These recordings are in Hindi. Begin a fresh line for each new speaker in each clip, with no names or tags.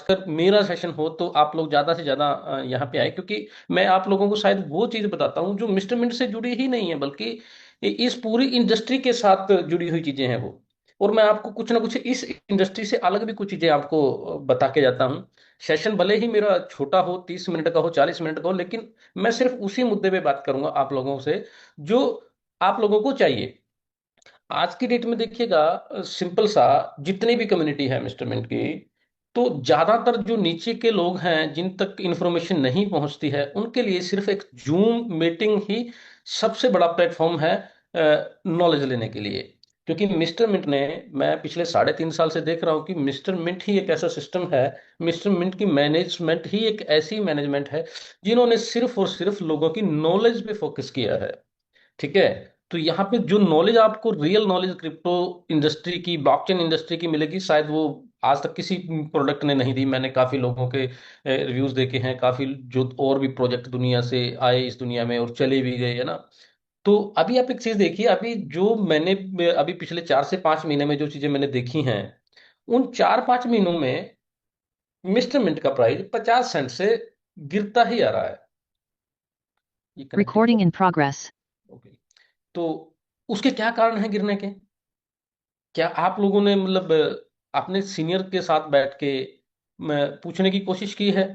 अगर मेरा सेशन हो तो आप लोग ज्यादा से ज्यादा यहाँ पे आए, क्योंकि मैं आप लोगों को शायद वो चीज बताता हूँ जो मिस्टर मिंट से जुड़ी ही नहीं है, बल्कि इस पूरी इंडस्ट्री के साथ जुड़ी हुई चीजें हैं वो। और मैं आपको कुछ ना कुछ इस इंडस्ट्री से अलग भी कुछ चीजें आपको बता के जाता हूँ। सेशन भले ही मेरा छोटा हो, 30 मिनट का हो, 40 मिनट का हो, लेकिन मैं सिर्फ उसी मुद्दे पे बात करूंगा आप लोगों से जो आप लोगों को चाहिए। आज की डेट में देखिएगा, सिंपल सा, जितनी भी कम्युनिटी है मिस्टर मिंट की, तो ज्यादातर जो नीचे के लोग हैं जिन तक इंफॉर्मेशन नहीं पहुंचती है, उनके लिए सिर्फ एक जूम मीटिंग ही सबसे बड़ा प्लेटफॉर्म है नॉलेज लेने के लिए। क्योंकि मिस्टर मिंट ने, मैं पिछले 3.5 साल से देख रहा हूं कि मिस्टर मिंट ही एक ऐसा सिस्टम है, मिस्टर मिंट की मैनेजमेंट ही एक ऐसी मैनेजमेंट है जिन्होंने सिर्फ और सिर्फ लोगों की नॉलेज पे फोकस किया है। ठीक है। तो यहाँ पे जो नॉलेज आपको, रियल नॉलेज क्रिप्टो इंडस्ट्री की, ब्लॉकचेन इंडस्ट्री की मिलेगी, शायद वो आज तक किसी प्रोडक्ट ने नहीं दी। मैंने काफी लोगों के रिव्यूज देखे हैं, काफी जो और भी प्रोजेक्ट दुनिया से आए इस दुनिया में और चले भी गए, है ना। तो अभी आप एक चीज देखिए, अभी जो मैंने अभी पिछले 4 से 5 महीने में जो चीजें मैंने देखी हैं, उन 4-5 महीनों में मिस्टर मिंट का प्राइस 50 सेंट से गिरता ही आ रहा है। ये कनेक्टिंग
Recording
को,
in progress.
ओके। तो उसके क्या कारण है गिरने के? क्या आप लोगों ने मतलब अपने सीनियर के साथ बैठ के पूछने की कोशिश की है,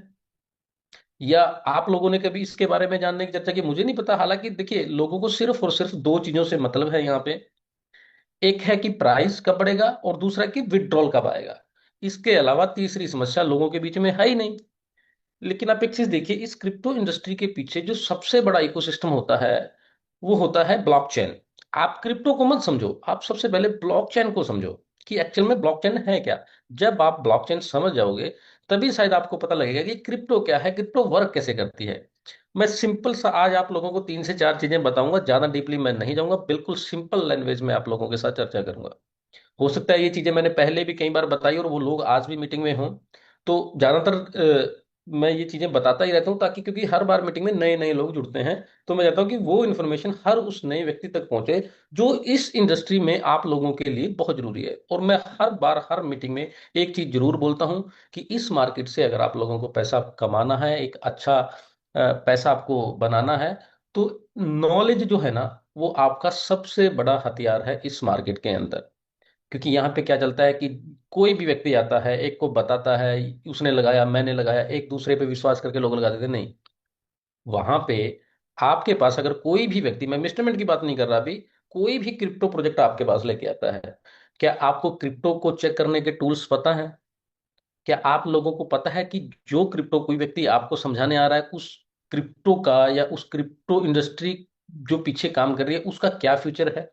या आप लोगों ने कभी इसके बारे में जानने की चर्चा की? मुझे नहीं पता। हालांकि देखिए, लोगों को सिर्फ और सिर्फ दो चीजों से मतलब है यहाँ पे। एक है कि प्राइस कब बढ़ेगा, और दूसरा कि विड्रॉल कब आएगा। इसके अलावा तीसरी समस्या लोगों के बीच में है ही नहीं। लेकिन आप एक चीज देखिए, इस क्रिप्टो इंडस्ट्री के पीछे जो सबसे बड़ा इकोसिस्टम होता है, वो होता है ब्लॉकचेन। आप क्रिप्टो को मत समझो, आप सबसे पहले ब्लॉकचेन को समझो कि एक्चुअल में ब्लॉकचेन है क्या। जब आप ब्लॉकचेन समझ जाओगे, तभी शायद आपको पता लगेगा कि क्रिप्टो क्या है, क्रिप्टो वर्क कैसे करती है। मैं सिंपल सा आज आप लोगों को 3 से 4 चीजें बताऊंगा, ज्यादा डीपली मैं नहीं जाऊंगा, बिल्कुल सिंपल लैंग्वेज में आप लोगों के साथ चर्चा करूंगा। हो सकता है ये चीजें मैंने पहले भी कई बार बताई और वो लोग आज भी मीटिंग में हों। तो ज्यादातर मैं ये चीजें बताता ही रहता हूँ, ताकि, क्योंकि हर बार मीटिंग में नए नए लोग जुड़ते हैं, तो मैं चाहता हूँ कि वो इन्फॉर्मेशन हर उस नए व्यक्ति तक पहुंचे जो इस इंडस्ट्री में आप लोगों के लिए बहुत जरूरी है। और मैं हर बार हर मीटिंग में एक चीज जरूर बोलता हूँ कि इस मार्केट से अगर आप लोगों को पैसा कमाना है, एक अच्छा पैसा आपको बनाना है, तो नॉलेज जो है ना, वो आपका सबसे बड़ा हथियार है इस मार्केट के अंदर। क्योंकि यहाँ पे क्या चलता है कि कोई भी व्यक्ति आता है, एक को बताता है, उसने लगाया, मैंने लगाया, एक दूसरे पे विश्वास करके लोग लगा देते नहीं। वहां पे आपके पास अगर कोई भी व्यक्ति, मैं मिस्टरमेंट की बात नहीं कर रहा अभी, कोई भी क्रिप्टो प्रोजेक्ट आपके पास लेके आता है, क्या आपको क्रिप्टो को चेक करने के टूल्स पता है? क्या आप लोगों को पता है कि जो क्रिप्टो कोई व्यक्ति आपको समझाने आ रहा है, उस क्रिप्टो का या उस क्रिप्टो इंडस्ट्री जो पीछे काम कर रही है उसका क्या फ्यूचर है,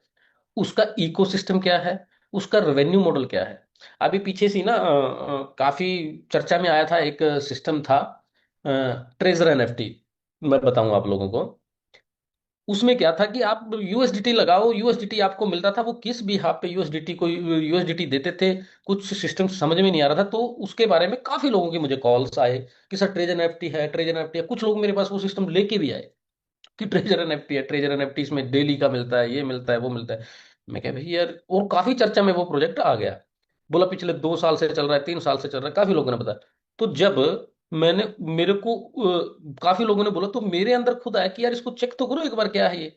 उसका इकोसिस्टम क्या है, उसका रेवेन्यू मॉडल क्या है? अभी पीछे से ना काफी चर्चा में आया था, एक सिस्टम था, ट्रेजर एनएफटी। मैं बताऊं आप लोगों को, उसमें क्या था कि आप यूएसडीटी लगाओ, यूएसडीटी आपको मिलता था, वो किस भी हाथ पे यूएसडीटी को यूएसडीटी देते थे, कुछ सिस्टम समझ में नहीं आ रहा था। तो उसके बारे में काफी लोगों के मुझे कॉल्स आए कि सर ट्रेजर एनएफटी है, ट्रेजर एनएफटी है। कुछ लोग मेरे पास वो सिस्टम लेके भी आए कि ट्रेजर एनएफटी है, ट्रेजर एनएफटी, इसमें डेली का मिलता है, ये मिलता है, वो मिलता है। मैं कह भाई यार, और काफी चर्चा में वो प्रोजेक्ट आ गया। बोला पिछले 2 साल से चल रहा है, 3 साल से चल रहा है, काफी लोगों ने बताया। तो जब मैंने, मेरे को काफी लोगों ने बोला, तो मेरे अंदर खुद आया कि यार इसको चेक तो करो एक बार क्या है ये।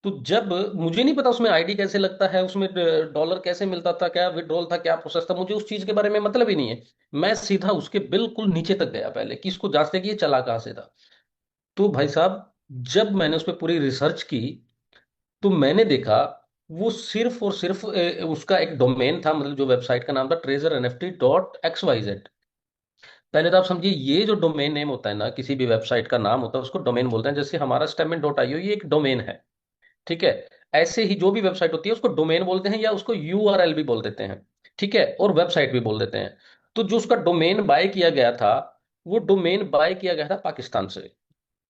तो जब, मुझे नहीं पता उसमें आईडी कैसे लगता है, उसमें डॉलर कैसे मिलता था, क्या विड्रॉल था, क्या प्रोसेस था, मुझे उस चीज के बारे में मतलब ही नहीं है। मैं सीधा उसके बिल्कुल नीचे तक गया पहले कि इसको जांचते कि ये चला कहाँ से था। तो भाई साहब, जब मैंने उस पर पूरी रिसर्च की, तो मैंने देखा वो सिर्फ और सिर्फ उसका एक डोमेन था, मतलब जो वेबसाइट का नाम था treasurenft.xyz। पहले तो आप समझिए, ये जो डोमेन नेम होता है ना, किसी भी वेबसाइट का नाम होता है उसको डोमेन बोलते हैं। जैसे हमारा statement.io, ये एक डोमेन है। ठीक है। ऐसे ही जो भी वेबसाइट होती है उसको डोमेन बोलते हैं, या उसको यूआरएल भी बोल देते हैं। ठीक है, और वेबसाइट भी बोल देते हैं। तो जो उसका डोमेन बाय किया गया था, वो डोमेन बाय किया गया था पाकिस्तान से।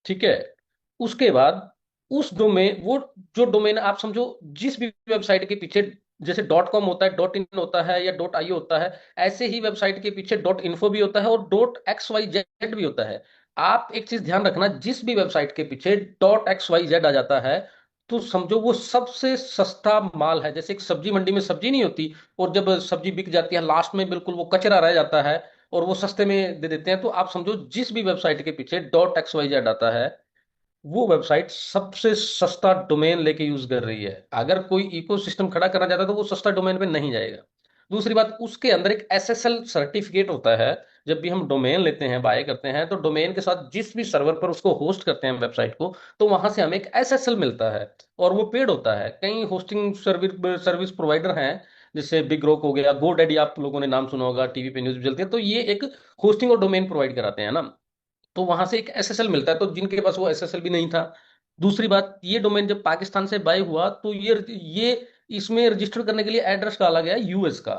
ठीक है। उसके बाद उस डोमेन, वो जो डोमेन आप समझो, जिस भी वेबसाइट के पीछे, जैसे .com होता है, .in होता है, या .io होता है, ऐसे ही वेबसाइट के पीछे .info भी होता है और .xyz भी होता है। आप एक चीज ध्यान रखना, जिस भी वेबसाइट के पीछे .xyz आ जाता है, तो समझो वो सबसे सस्ता माल है। जैसे एक सब्जी मंडी में सब्जी नहीं होती, और जब सब्जी बिक जाती है, लास्ट में बिल्कुल वो कचरा रह जाता है, और वो सस्ते में दे देते हैं। तो आप समझो जिस भी वेबसाइट के पीछे डॉट एक्स वाई जेड आता है, वो वेबसाइट सबसे सस्ता डोमेन लेके यूज कर रही है। अगर कोई इकोसिस्टम खड़ा करना चाहता है तो वो सस्ता डोमेन पे नहीं जाएगा। दूसरी बात, उसके अंदर एक एसएसएल सर्टिफिकेट होता है। जब भी हम डोमेन लेते हैं, बाय करते हैं, तो डोमेन के साथ जिस भी सर्वर पर उसको होस्ट करते हैं वेबसाइट को, तो वहां से हमें एक एसएसएल मिलता है। और वो पेड होता है। कई होस्टिंग सर्विस सर्विस प्रोवाइडर हैं, जैसे बिग रॉक हो गया, गोडैडी आप लोगों ने नाम सुना होगा, टीवी पे न्यूज भी चलती है, तो ये एक होस्टिंग और डोमेन प्रोवाइड कराते हैं ना। तो वहां से एक एसएसएल मिलता है, तो जिनके पास वो एसएसएल भी नहीं था। दूसरी बात, ये डोमेन जब पाकिस्तान से बाय हुआ तो ये इसमें रजिस्टर करने के लिए एड्रेस डाला गया यूएस का।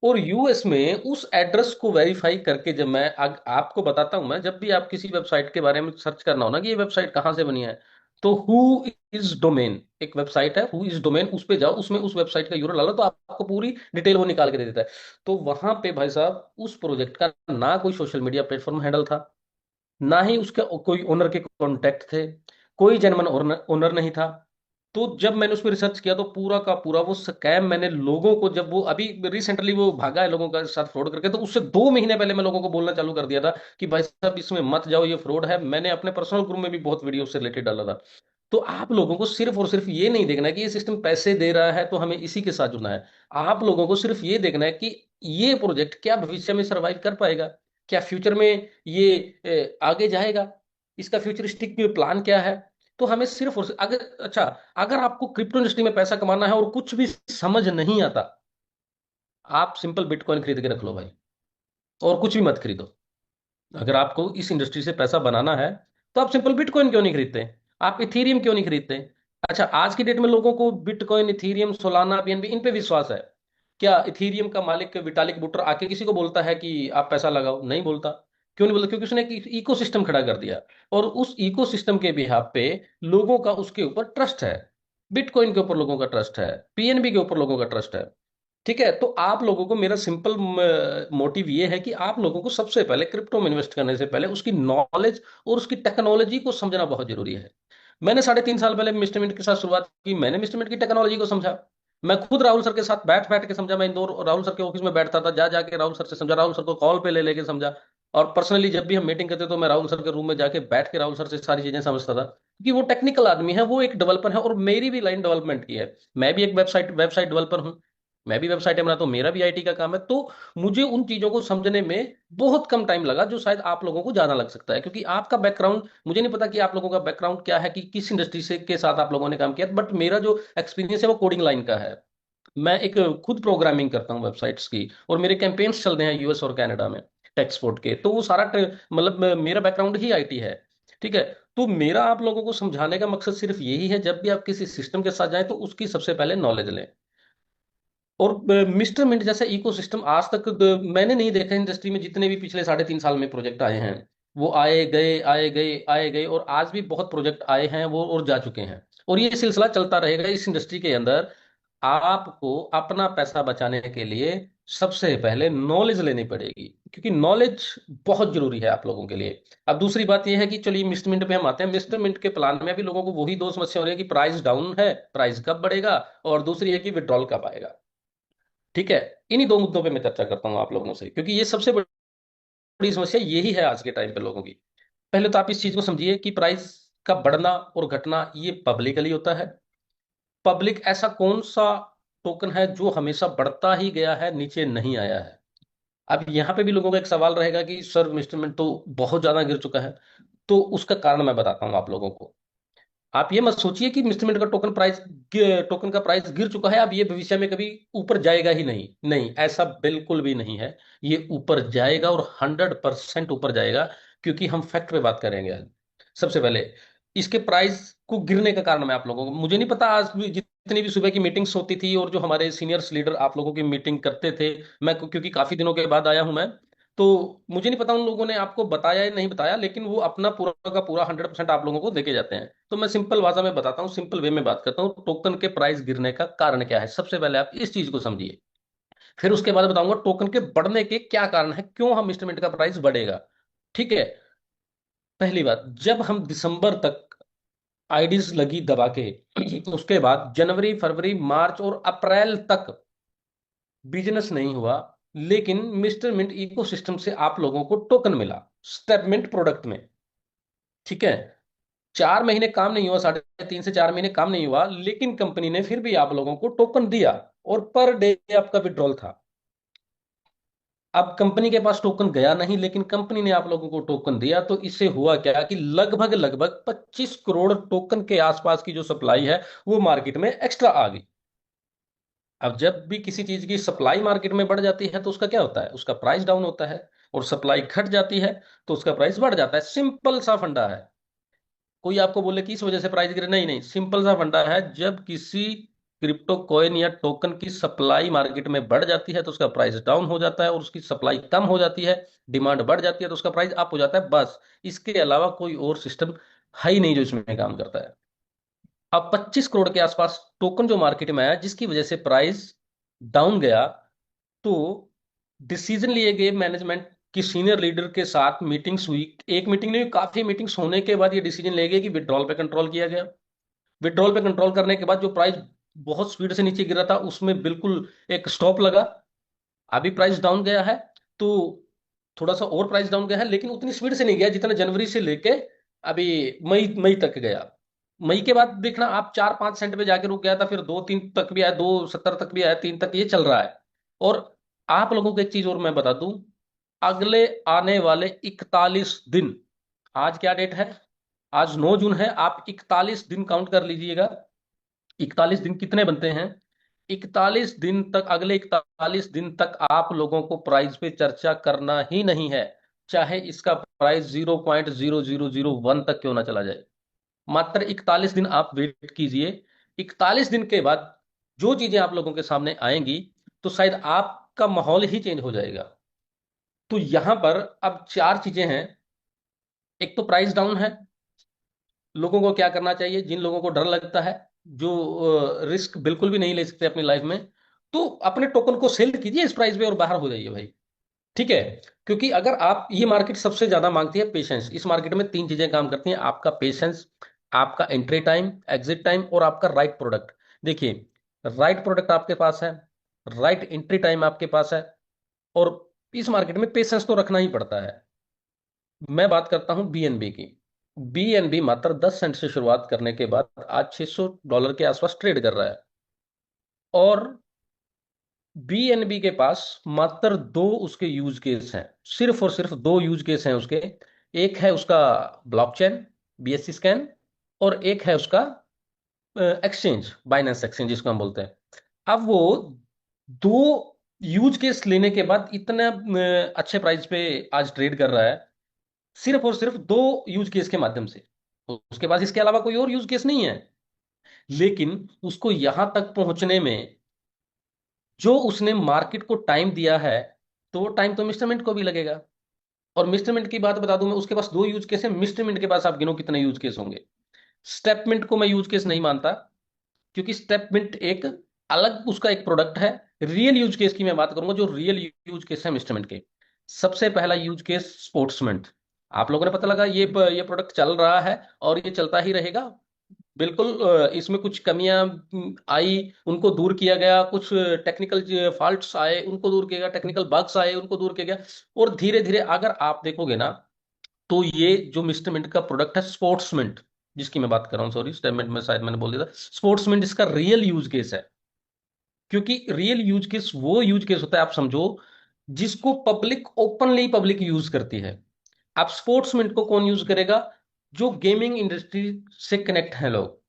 और यूएस में उस एड्रेस को वेरीफाई करके, जब मैं आपको बताता हूं, मैं जब भी आप किसी वेबसाइट के बारे में सर्च करना हो ना कि ये वेबसाइट कहाँ से बनी है, तो हु इज डोमेन एक वेबसाइट है, हु इज डोमेन, उस पे जाओ, उसमें उस वेबसाइट का यूआरएल डालो, तो आपको पूरी डिटेल वो निकाल के दे देता है। तो वहां पे भाई साहब उस प्रोजेक्ट का ना कोई सोशल मीडिया प्लेटफॉर्म हैंडल था, ना ही उसके कोई ओनर के कांटेक्ट थे, कोई जेन्युइन ओनर ओनर नहीं था। तो जब मैंने उस पर रिसर्च किया, तो पूरा का पूरा वो स्कैम, मैंने लोगों को, जब वो अभी रिसेंटली वो भागा है लोगों का साथ फ्रॉड करके, तो उससे 2 महीने पहले मैं लोगों को बोलना चालू कर दिया था कि भाई साहब इसमें मत जाओ, ये फ्रॉड है। मैंने अपने पर्सनल ग्रुप में भी बहुत वीडियो से रिलेटेड डाला था। तो आप लोगों को सिर्फ और सिर्फ ये नहीं देखना है कि ये सिस्टम पैसे दे रहा है तो हमें इसी के साथ जुड़ना है। आप लोगों को सिर्फ ये देखना है कि ये प्रोजेक्ट क्या भविष्य में सरवाइव कर पाएगा, क्या फ्यूचर में ये आगे जाएगा, इसका फ्यूचरिस्टिक प्लान क्या है। तो हमें सिर्फ और अगर अच्छा, अगर आपको क्रिप्टो इंडस्ट्री में पैसा कमाना है और कुछ भी समझ नहीं आता, आप सिंपल बिटकॉइन खरीद के रख लो भाई, और कुछ भी मत खरीदो। अगर आपको इस इंडस्ट्री से पैसा बनाना है, तो आप सिंपल बिटकॉइन क्यों नहीं खरीदते, आप इथीरियम क्यों नहीं खरीदते। अच्छा, आज की डेट में लोगों को बिटकॉइन, इथीरियम, सोलाना, बीएनबी, इन पे विश्वास है। क्या इथीरियम का मालिक विटालिक बुटर आके किसी को बोलता है कि आप पैसा लगाओ? नहीं बोलता। क्यों नहीं बोलता? क्योंकि उसने एक इकोसिस्टम खड़ा कर दिया, और उस इकोसिस्टम के बिहाफ पे लोगों का उसके ऊपर ट्रस्ट है। बिटकॉइन के ऊपर लोगों का ट्रस्ट है, पीएनबी के ऊपर लोगों का ट्रस्ट है। ठीक है, तो आप लोगों को मेरा सिंपल मोटिव ये है कि आप लोगों को सबसे पहले क्रिप्टो में इन्वेस्ट करने से पहले उसकी नॉलेज और उसकी टेक्नोलॉजी को समझना बहुत जरूरी है। मैंने 3.5 साल पहले मिस्टर मिंट के साथ शुरुआत की, मैंने मिस्टर मिंट की टेक्नोलॉजी को समझा। मैं खुद राहुल सर के साथ बैठ बैठ के समझा। मैं इंदौर राहुल सर के ऑफिस में बैठता था, जा जाके राहुल सर से समझा, राहुल सर को कॉल पे ले लेके समझा। और पर्सनली जब भी हम मीटिंग करते तो मैं राहुल सर के रूम में जाके बैठ के राहुल सर से सारी चीजें समझता था, क्योंकि वो टेक्निकल आदमी है, वो एक डेवलपर है, और मेरी भी लाइन डेवलपमेंट की है। मैं भी एक वेबसाइट वेबसाइट डेवलपर हूँ, मैं भी वेबसाइट बनाता हूँ, मेरा भी आईटी का काम है। तो मुझे उन चीजों को समझने में बहुत कम टाइम लगा, जो शायद आप लोगों को ज्यादा लग सकता है, क्योंकि आपका बैकग्राउंड, मुझे नहीं पता कि आप लोगों का बैकग्राउंड क्या है, कि किस इंडस्ट्री से के साथ आप लोगों ने काम किया, बट मेरा जो एक्सपीरियंस है वो कोडिंग लाइन का है। मैं एक खुद प्रोग्रामिंग करता हूँ वेबसाइट्स की, और मेरे कैंपेन्स चल रहे हैं यूएस और कनाडा में टेक्सपोर्ट के। तो वो सारा मतलब मेरा बैकग्राउंड ही आईटी है। ठीक है। तो मेरा आप लोगों को समझाने का मकसद सिर्फ यही है, जब भी आप किसी सिस्टम के साथ जाएं तो उसकी सबसे पहले नॉलेज लें। और मिस्टर मिंट जैसा इकोसिस्टम आज तक मैंने नहीं देखा इंडस्ट्री में, जितने भी पिछले 3.5 साल में प्रोजेक्ट आए हैं, वो आए गए आए गए आए गए, और आज भी बहुत प्रोजेक्ट आए हैं वो और जा चुके हैं। और ये सिलसिला चलता रहेगा इस इंडस्ट्री के अंदर। आपको अपना पैसा बचाने के लिए सबसे पहले नॉलेज लेनी पड़ेगी, क्योंकि नॉलेज बहुत जरूरी है आप लोगों के लिए। अब दूसरी बात यह है कि चलिए मिस्टर मिंट पे हम आते हैं। मिस्टर मिंट के प्लान में अभी लोगों को वही दो समस्या हो रही है कि प्राइस डाउन है, प्राइस कब बढ़ेगा, और दूसरी है कि विड्रॉल कब आएगा। ठीक है। इन्हीं दो मुद्दों पे मैं चर्चा करता हूँ आप लोगों से, क्योंकि ये सबसे बड़ी समस्या यही है आज के टाइम पे लोगों की। पहले तो आप इस चीज को समझिए कि प्राइस का बढ़ना और घटना ये पब्लिकली होता है। पब्लिक ऐसा कौन सा टोकन है जो हमेशा बढ़ता ही गया है, नीचे नहीं आया है? अब यहाँ पे भी लोगों का एक सवाल रहेगा कि सर इंस्ट्रूमेंट तो बहुत ज्यादा गिर चुका है। तो उसका कारण मैं बताता हूँ आप लोगों को। आप ये मत सोचिए कि इंस्ट्रूमेंट का टोकन का प्राइस गिर चुका है, अब ये भविष्य में कभी ऊपर जाएगा ही नहीं। नहीं, ऐसा बिल्कुल भी नहीं है। ये ऊपर जाएगा, और 100% ऊपर जाएगा, क्योंकि हम फैक्ट पे बात करेंगे आज। सबसे पहले इसके प्राइस को गिरने का कारण मैं आप लोगों को, मुझे नहीं पता, आज भी जितनी भी सुबह की मीटिंग्स होती थी और जो हमारे सीनियर्स लीडर आप लोगों की मीटिंग करते थे, मैं क्योंकि काफी दिनों के बाद आया हूं मैं, तो मुझे नहीं पता उन लोगों ने आपको बताया या नहीं बताया, लेकिन वो अपना पूरा का पूरा 100% आप लोगों को देके जाते हैं। तो मैं सिंपल भाषा में बताता हूँ, सिंपल वे में बात करता हूँ, टोकन के प्राइस गिरने का कारण क्या है। सबसे पहले आप इस चीज को समझिए, फिर उसके बाद बताऊंगा टोकन के बढ़ने के क्या कारण है, क्यों हम इंस्ट्रूमेंट का प्राइस बढ़ेगा। ठीक है। पहली बात, जब हम दिसंबर तक आईडीज लगी दबा के, उसके बाद जनवरी, फरवरी, मार्च और अप्रैल तक बिजनेस नहीं हुआ, लेकिन मिस्टर मिंट इकोसिस्टम से आप लोगों को टोकन मिला स्टेपमिंट प्रोडक्ट में। ठीक है, 4 महीने काम नहीं हुआ, 3.5 से 4 महीने काम नहीं हुआ, लेकिन कंपनी ने फिर भी आप लोगों को टोकन दिया, और पर डे आपका विड्रॉल था। अब कंपनी के पास टोकन गया नहीं, लेकिन कंपनी ने आप लोगों को टोकन दिया, तो इससे हुआ क्या कि लगभग लगभग 25 करोड़ टोकन के आसपास की जो सप्लाई है वो मार्केट में एक्स्ट्रा आ गई। अब जब भी किसी चीज की सप्लाई मार्केट में बढ़ जाती है तो उसका क्या होता है, उसका प्राइस डाउन होता है, और सप्लाई घट जाती है तो उसका प्राइस बढ़ जाता है। सिंपल सा फंडा है। कोई आपको बोले कि इस वजह से प्राइस गिरे, नहीं नहीं, सिंपल सा फंडा है। जब किसी क्रिप्टो कॉइन या टोकन की सप्लाई मार्केट में बढ़ जाती है तो उसका प्राइस डाउन हो जाता है, और उसकी सप्लाई कम हो जाती है, डिमांड बढ़ जाती है तो उसका प्राइस अप हो जाता है। बस इसके अलावा कोई और सिस्टम है ही नहीं जो इसमें काम करता है। अब 25 करोड़ के आसपास टोकन जो मार्केट में आया जिसकी वजह से प्राइस डाउन गया, तो डिसीजन लिए गए मैनेजमेंट की सीनियर लीडर के साथ मीटिंग्स हुई। एक मीटिंग नहीं हुई, काफी मीटिंग्स होने के बाद ये डिसीजन लिए गए कि विड्रॉल पे कंट्रोल किया गया। विड्रॉल पे कंट्रोल करने के बाद जो प्राइस बहुत स्पीड से नीचे गिरा था उसमें बिल्कुल एक स्टॉप लगा। अभी प्राइस डाउन गया है, तो थोड़ा सा और प्राइस डाउन गया है, लेकिन उतनी स्पीड से नहीं गया जितना जनवरी से लेके अभी मई मई तक गया। मई के बाद देखना आप 4-5 सेंट पे जाके रुक गया था, फिर 2-3 तक भी आया, 2.70 तक भी आया, 3 तक ये चल रहा है। और आप लोगों को एक चीज और मैं बता दूं, अगले आने वाले 41 दिन, आज क्या डेट है, आज 9 जून है, आप 41 दिन काउंट कर लीजिएगा। 41 दिन कितने बनते हैं, 41 दिन तक, अगले 41 दिन तक आप लोगों को प्राइस पे चर्चा करना ही नहीं है, चाहे इसका प्राइस 0.0001 तक क्यों ना चला जाए। मात्र 41 दिन आप वेट कीजिए। 41 दिन के बाद जो चीजें आप लोगों के सामने आएंगी, तो शायद आपका माहौल ही चेंज हो जाएगा। तो यहां पर अब 4 चीजें हैं। एक तो प्राइस डाउन है। लोगों को क्या करना चाहिए, जिन लोगों को डर लगता है, जो रिस्क बिल्कुल भी नहीं ले सकते अपनी लाइफ में, तो अपने टोकन को सेल कीजिए इस प्राइस पे और बाहर हो जाइए भाई। ठीक है, क्योंकि अगर आप, ये मार्केट सबसे ज्यादा मांगती है पेशेंस। इस मार्केट में 3 चीजें काम करती हैं, आपका पेशेंस, आपका एंट्री टाइम, एग्जिट टाइम, और आपका राइट प्रोडक्ट। देखिए, राइट प्रोडक्ट आपके पास है, राइट एंट्री टाइम आपके पास है, और इस मार्केट में पेशेंस तो रखना ही पड़ता है। मैं बात करता हूं बीएनबी की। बीएनबी मात्र 10 सेंट से शुरुआत करने के बाद आज $600 के आसपास ट्रेड कर रहा है। और बीएनबी के पास मात्र दो उसके यूज केस हैं, सिर्फ और सिर्फ दो यूज केस हैं उसके। एक है उसका ब्लॉकचेन, बीएससी स्कैन, और एक है उसका एक्सचेंज, बाइनेंस एक्सचेंज जिसको हम बोलते हैं। अब वो दो यूज केस लेने के बाद इतना अच्छे प्राइस पे आज ट्रेड कर रहा है, सिर्फ और सिर्फ दो यूज केस के माध्यम से। उसके पास इसके अलावा कोई और यूज केस नहीं है। लेकिन उसको यहां तक पहुंचने में जो उसने मार्केट को टाइम दिया है, तो वो टाइम तो मिस्टर मिंट को भी लगेगा। और मिस्टर मिंट की बात बता दूं मैं, उसके पास दो यूज केस है, मिस्टर मिंट के पास आप गिनो कितने यूज केस होंगे। स्टेपमिंट को मैं यूज केस नहीं मानता, क्योंकि स्टेपमिंट एक अलग उसका एक प्रोडक्ट है। रियल यूज केस की मैं बात करूंगा, जो रियल यूज केस है मिस्टर मिंट के। सबसे पहला यूज केस स्पोर्ट्समिंट। आप लोगों ने पता लगा ये प्रोडक्ट चल रहा है और ये चलता ही रहेगा। बिल्कुल, इसमें कुछ कमियां आई, उनको दूर किया गया, कुछ टेक्निकल फॉल्ट्स आए उनको दूर किया गया, टेक्निकल बग्स आए उनको दूर किया गया। और धीरे धीरे अगर आप देखोगे ना, तो ये जो मिस्टर मिंट का प्रोडक्ट है स्पोर्ट्स मिंट, जिसकी मैं बात कर रहा हूँ, सॉरी स्टेटमेंट में शायद मैंने बोल दिया था, स्पोर्ट्स मिंट इसका रियल यूज केस है। क्योंकि रियल यूज केस वो यूज केस होता है, आप समझो, जिसको पब्लिक ओपनली पब्लिक यूज करती है। आप स्पोर्ट्स मिंट को कौन यूज करेगा, जो गेमिंग इंडस्ट्री से कनेक्ट है लोग,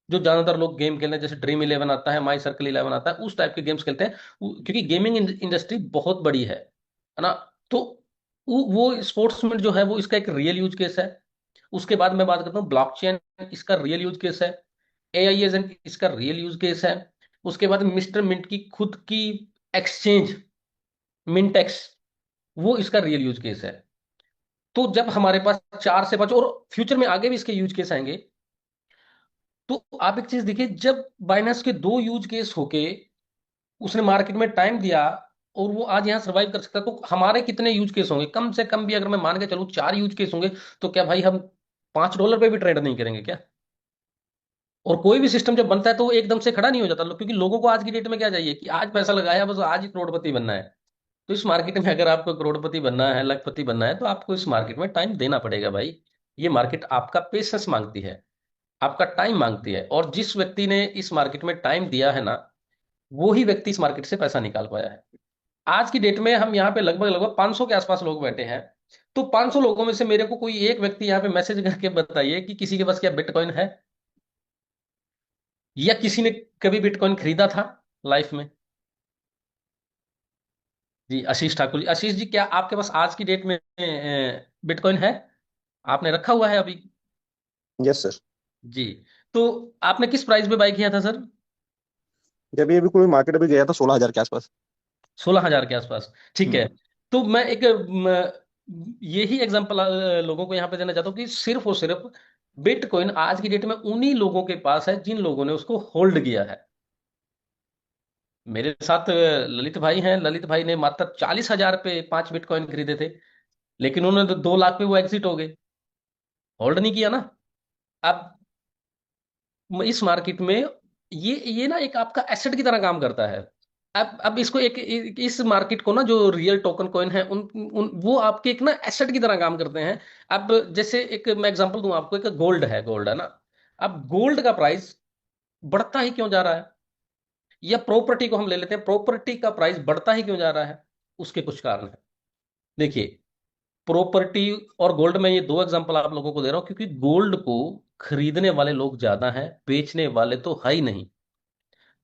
जो ज्यादातर लोग गेम खेलते हैं, जैसे ड्रीम 11 आता है, माई सर्कल 11 आता है, उस टाइप के गेम्स खेलते हैं। क्योंकि गेमिंग इंडस्ट्री बहुत बड़ी है ना। तो वो स्पोर्ट्समैन जो है वो इसका एक रियल यूज केस है। उसके बाद मैं बात करता हूँ ब्लॉकचेन, इसका रियल यूज केस है। एआई एजेंट इसका रियल यूज केस है। उसके बाद मिस्टर मिंट की खुद की एक्सचेंज, मिंटेक्स, वो इसका रियल यूज केस है। तो जब हमारे पास 4 से 5, और फ्यूचर में आगे भी इसके यूज केस आएंगे, तो आप एक चीज देखिए, जब बाइनेंस के दो यूज केस होके उसने मार्केट में टाइम दिया, और वो आज यहां सर्वाइव कर सकता है, तो हमारे कितने यूज केस होंगे, कम से कम भी अगर मैं मान के चलूं 4 यूज केस होंगे, तो क्या भाई हम $5 पे भी ट्रेड नहीं करेंगे क्या। और कोई भी सिस्टम जब बनता है तो वो एकदम से खड़ा नहीं हो जाता, क्योंकि लोगों को आज की डेट में क्या चाहिए कि आज पैसा लगाया बस आज ही करोड़पति बनना है। तो इस मार्केट में अगर आपको करोड़पति बनना है, लखपति बनना है, तो आपको इस मार्केट में टाइम देना पड़ेगा भाई। ये मार्केट आपका पेशेंस मांगती है, आपका टाइम मांगती है। और जिस व्यक्ति ने इस मार्केट में टाइम दिया है ना, वो ही व्यक्ति इस मार्केट से पैसा निकाल पाया है। आज की डेट में हम यहाँ पे लगभग लगभग 500 के आसपास लोग बैठे हैं। तो 500 लोगों में से मेरे को कोई एक व्यक्ति यहाँ पे मैसेज करके बताइए कि किसी के पास क्या बिटकॉइन है, या किसी ने कभी बिटकॉइन खरीदा था लाइफ में। जी आशीष ठाकुर जी, आशीष जी, क्या आपके पास आज की डेट में बिटकॉइन है? आपने रखा हुआ है अभी?
Yes sir.
जी। तो आपने किस प्राइस पे बाय किया था सर?
जब ये भी कोई मार्केट अभी गया था 16,000 के आसपास।
16,000 के आसपास, ठीक है।
हम्म।
तो मैं एक यही एग्जांपल लोगों को यहाँ पे देना चाहता हूँ कि सिर्फ और सिर्फ बिटकॉइन आज की डेट में उन्हीं लोगों के पास है जिन लोगों ने उसको होल्ड किया है। मेरे साथ ललित भाई हैं, ललित भाई ने मात्र 40,000 पे 5 बिटकॉइन खरीदे थे, लेकिन उन्होंने तो 2 लाख पे वो एग्जिट हो गए। होल्ड नहीं किया ना। अब इस मार्केट में ये ना एक आपका एसेट की तरह काम करता है। अब इसको इस मार्केट को ना, जो रियल टोकन कॉइन है, वो आपके एक ना एसेट की तरह काम करते हैं। अब जैसे एक मैं एग्जांपल दूं आपको, एक गोल्ड है ना। अब गोल्ड का प्राइस बढ़ता ही क्यों जा रहा है? या प्रॉपर्टी को हम ले लेते हैं, प्रॉपर्टी का प्राइस बढ़ता ही क्यों जा रहा है? उसके कुछ कारण है। देखिए, प्रॉपर्टी और गोल्ड में, ये दो एग्जांपल आप लोगों को दे रहा हूं क्योंकि गोल्ड को खरीदने वाले लोग ज्यादा हैं, बेचने वाले तो है ही नहीं।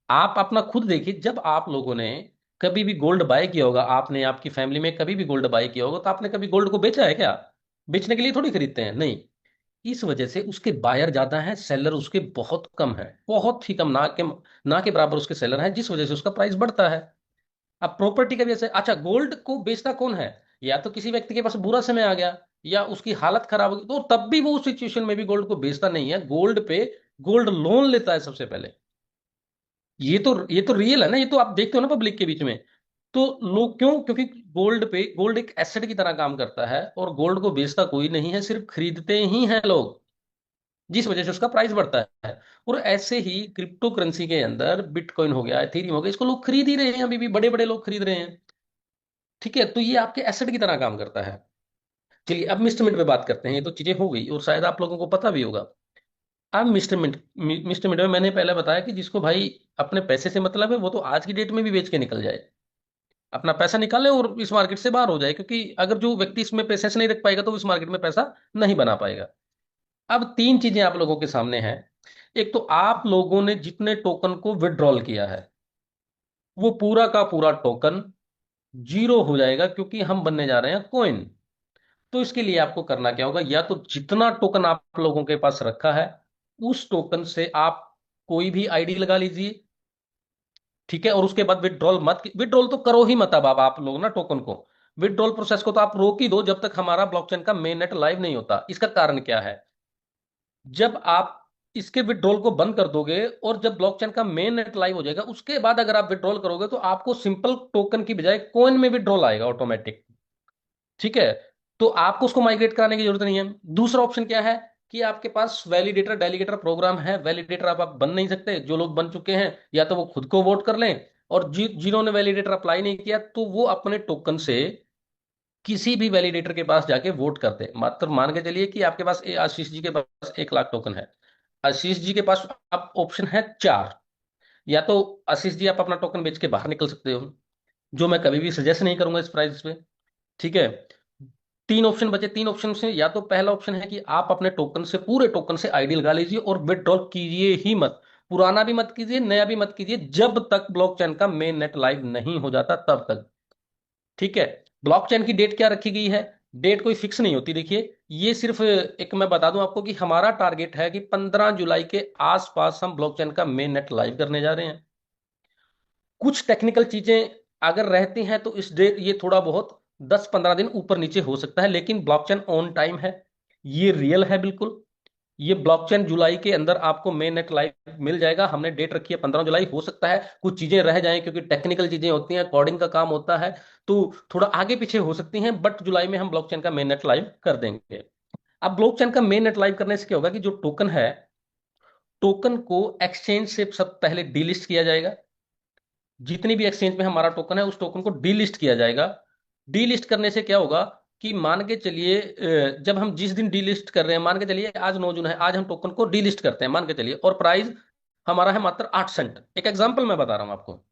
आप अपना खुद देखिए, जब आप लोगों ने कभी भी गोल्ड बाय किया होगा, आपने आपकी फैमिली में कभी भी गोल्ड बाय किया होगा, तो आपने कभी गोल्ड को बेचा है क्या? बेचने के लिए थोड़ी खरीदते हैं, नहीं। इस वजह से उसके बायर ज्यादा हैं, सेलर उसके बहुत कम है, बहुत ही कम, ना के बराबर उसके सेलर हैं, जिस वजह से उसका प्राइस बढ़ता है। अब प्रॉपर्टी का भी ऐसे। अच्छा, गोल्ड को बेचता कौन है? या तो किसी व्यक्ति के पास बुरा समय आ गया, या उसकी हालत खराब हो गई, तो तब भी वो उस सिचुएशन में भी गोल्ड को बेचता नहीं है, गोल्ड पे गोल्ड लोन लेता है सबसे पहले। ये तो रियल है ना, ये तो आप देखते हो ना पब्लिक के बीच में। तो लोग क्यों? क्योंकि गोल्ड एक एसेट की तरह काम करता है, और गोल्ड को बेचता कोई नहीं है, सिर्फ खरीदते ही हैं लोग, जिस वजह से उसका प्राइस बढ़ता है। और ऐसे ही क्रिप्टो करेंसी के अंदर बिटकॉइन हो गया, एथीरियम हो गया, इसको लोग खरीद ही रहे हैं, अभी भी बड़े बड़े लोग खरीद रहे हैं। ठीक है, तो ये आपके एसेट की तरह काम करता है। चलिए, अब मिस्टर पे बात करते हैं। ये तो चीजें हो गई और शायद आप लोगों को पता भी होगा। अब मिस्टर में मैंने पहले बताया कि जिसको भाई अपने पैसे से मतलब है, वो तो आज की डेट में भी बेच के निकल जाए, अपना पैसा निकाले और इस मार्केट से बाहर हो जाए, क्योंकि अगर जो व्यक्ति इसमें पैसे से नहीं रख पाएगा तो वो इस मार्केट में पैसा नहीं बना पाएगा। अब 3 चीजें आप लोगों के सामने हैं। एक तो आप लोगों ने जितने टोकन को विड्रॉल किया है, वो पूरा का पूरा टोकन जीरो हो जाएगा, क्योंकि हम बनने जा रहे हैं कॉइन। तो इसके लिए आपको करना क्या होगा? या तो जितना टोकन आप लोगों के पास रखा है, उस टोकन से आप कोई भी आईडी लगा लीजिए, ठीक है। और उसके बाद विड्रॉल तो करो ही मत। अब आप लोग ना टोकन को, विड्रॉल प्रोसेस को तो आप रोक ही दो जब तक हमारा ब्लॉकचेन का मेन नेट लाइव नहीं होता। इसका कारण क्या है? जब आप इसके विड्रॉल को बंद कर दोगे और जब ब्लॉकचेन का मेन नेट लाइव हो जाएगा, उसके बाद अगर आप विड्रॉल करोगे, तो आपको सिंपल टोकन की बजाय कॉइन में विड्रॉल आएगा ऑटोमेटिक। ठीक है। तो आपको उसको माइग्रेट कराने की जरूरत नहीं है। दूसरा ऑप्शन क्या है? कि आपके पास वैलिडेटर डेलीगेटर प्रोग्राम है। वैलिडेटर आप बन नहीं सकते, जो लोग बन चुके हैं या तो वो खुद को वोट कर लें, और जिन्होंने वैलिडेटर अप्लाई नहीं किया, तो वो अपने टोकन से किसी भी वैलिडेटर के पास जाके वोट करते। मात्र मान के चलिए कि आपके पास आशीष जी के पास 1 लाख टोकन है। आशीष जी के पास अब ऑप्शन है 4। या तो आशीष जी आप अपना टोकन बेच के बाहर निकल सकते हो, जो मैं कभी भी सजेस्ट नहीं करूंगा इस प्राइस पे। ठीक है। 3 ऑप्शन बचे। 3 ऑप्शन से या तो पहला ऑप्शन है कि आप अपने टोकन से, पूरे टोकन से आईडी लगा लीजिए और विदड्रॉल कीजिए ही मत। पुराना भी मत कीजिए, नया भी मत कीजिए, जब तक ब्लॉकचेन का मेन नेट लाइव नहीं हो जाता तब तक। ठीक है। ब्लॉकचेन की डेट क्या रखी गई है? डेट कोई फिक्स नहीं होती। देखिए, ये सिर्फ एक मैं बता दूं आपको कि हमारा टारगेट है कि 15 जुलाई के आसपास हम ब्लॉकचेन का मेन नेट लाइव करने जा रहे हैं। कुछ टेक्निकल चीजें अगर रहती हैं तो इस डेट ये थोड़ा बहुत 10-15 दिन ऊपर नीचे हो सकता है, लेकिन ब्लॉकचेन ऑन टाइम है। ये रियल है बिल्कुल। ये ब्लॉकचेन जुलाई के अंदर आपको मेन नेट लाइव मिल जाएगा। हमने डेट रखी है 15 जुलाई। हो सकता है कुछ चीजें रह जाएं, क्योंकि टेक्निकल चीजें होती हैं, कोडिंग का काम होता है, तो थोड़ा आगे पीछे हो सकती हैं, बट जुलाई में हम ब्लॉकचेन का मेन नेट लाइव कर देंगे। अब ब्लॉकचेन का मेन नेट लाइव करने से क्या होगा कि जो टोकन है, टोकन को एक्सचेंज से सब पहले डीलिस्ट किया जाएगा। जितनी भी एक्सचेंज में हमारा टोकन है उस टोकन को डीलिस्ट किया जाएगा। डीलिस्ट करने से क्या होगा कि मान के चलिए जब हम जिस दिन डीलिस्ट कर रहे हैं, मान के चलिए आज 9 जून है, आज हम टोकन को डीलिस्ट करते हैं मान के चलिए, और प्राइस हमारा है मात्र 8 सेंट, एक एग्जांपल मैं बता रहा हूं आपको।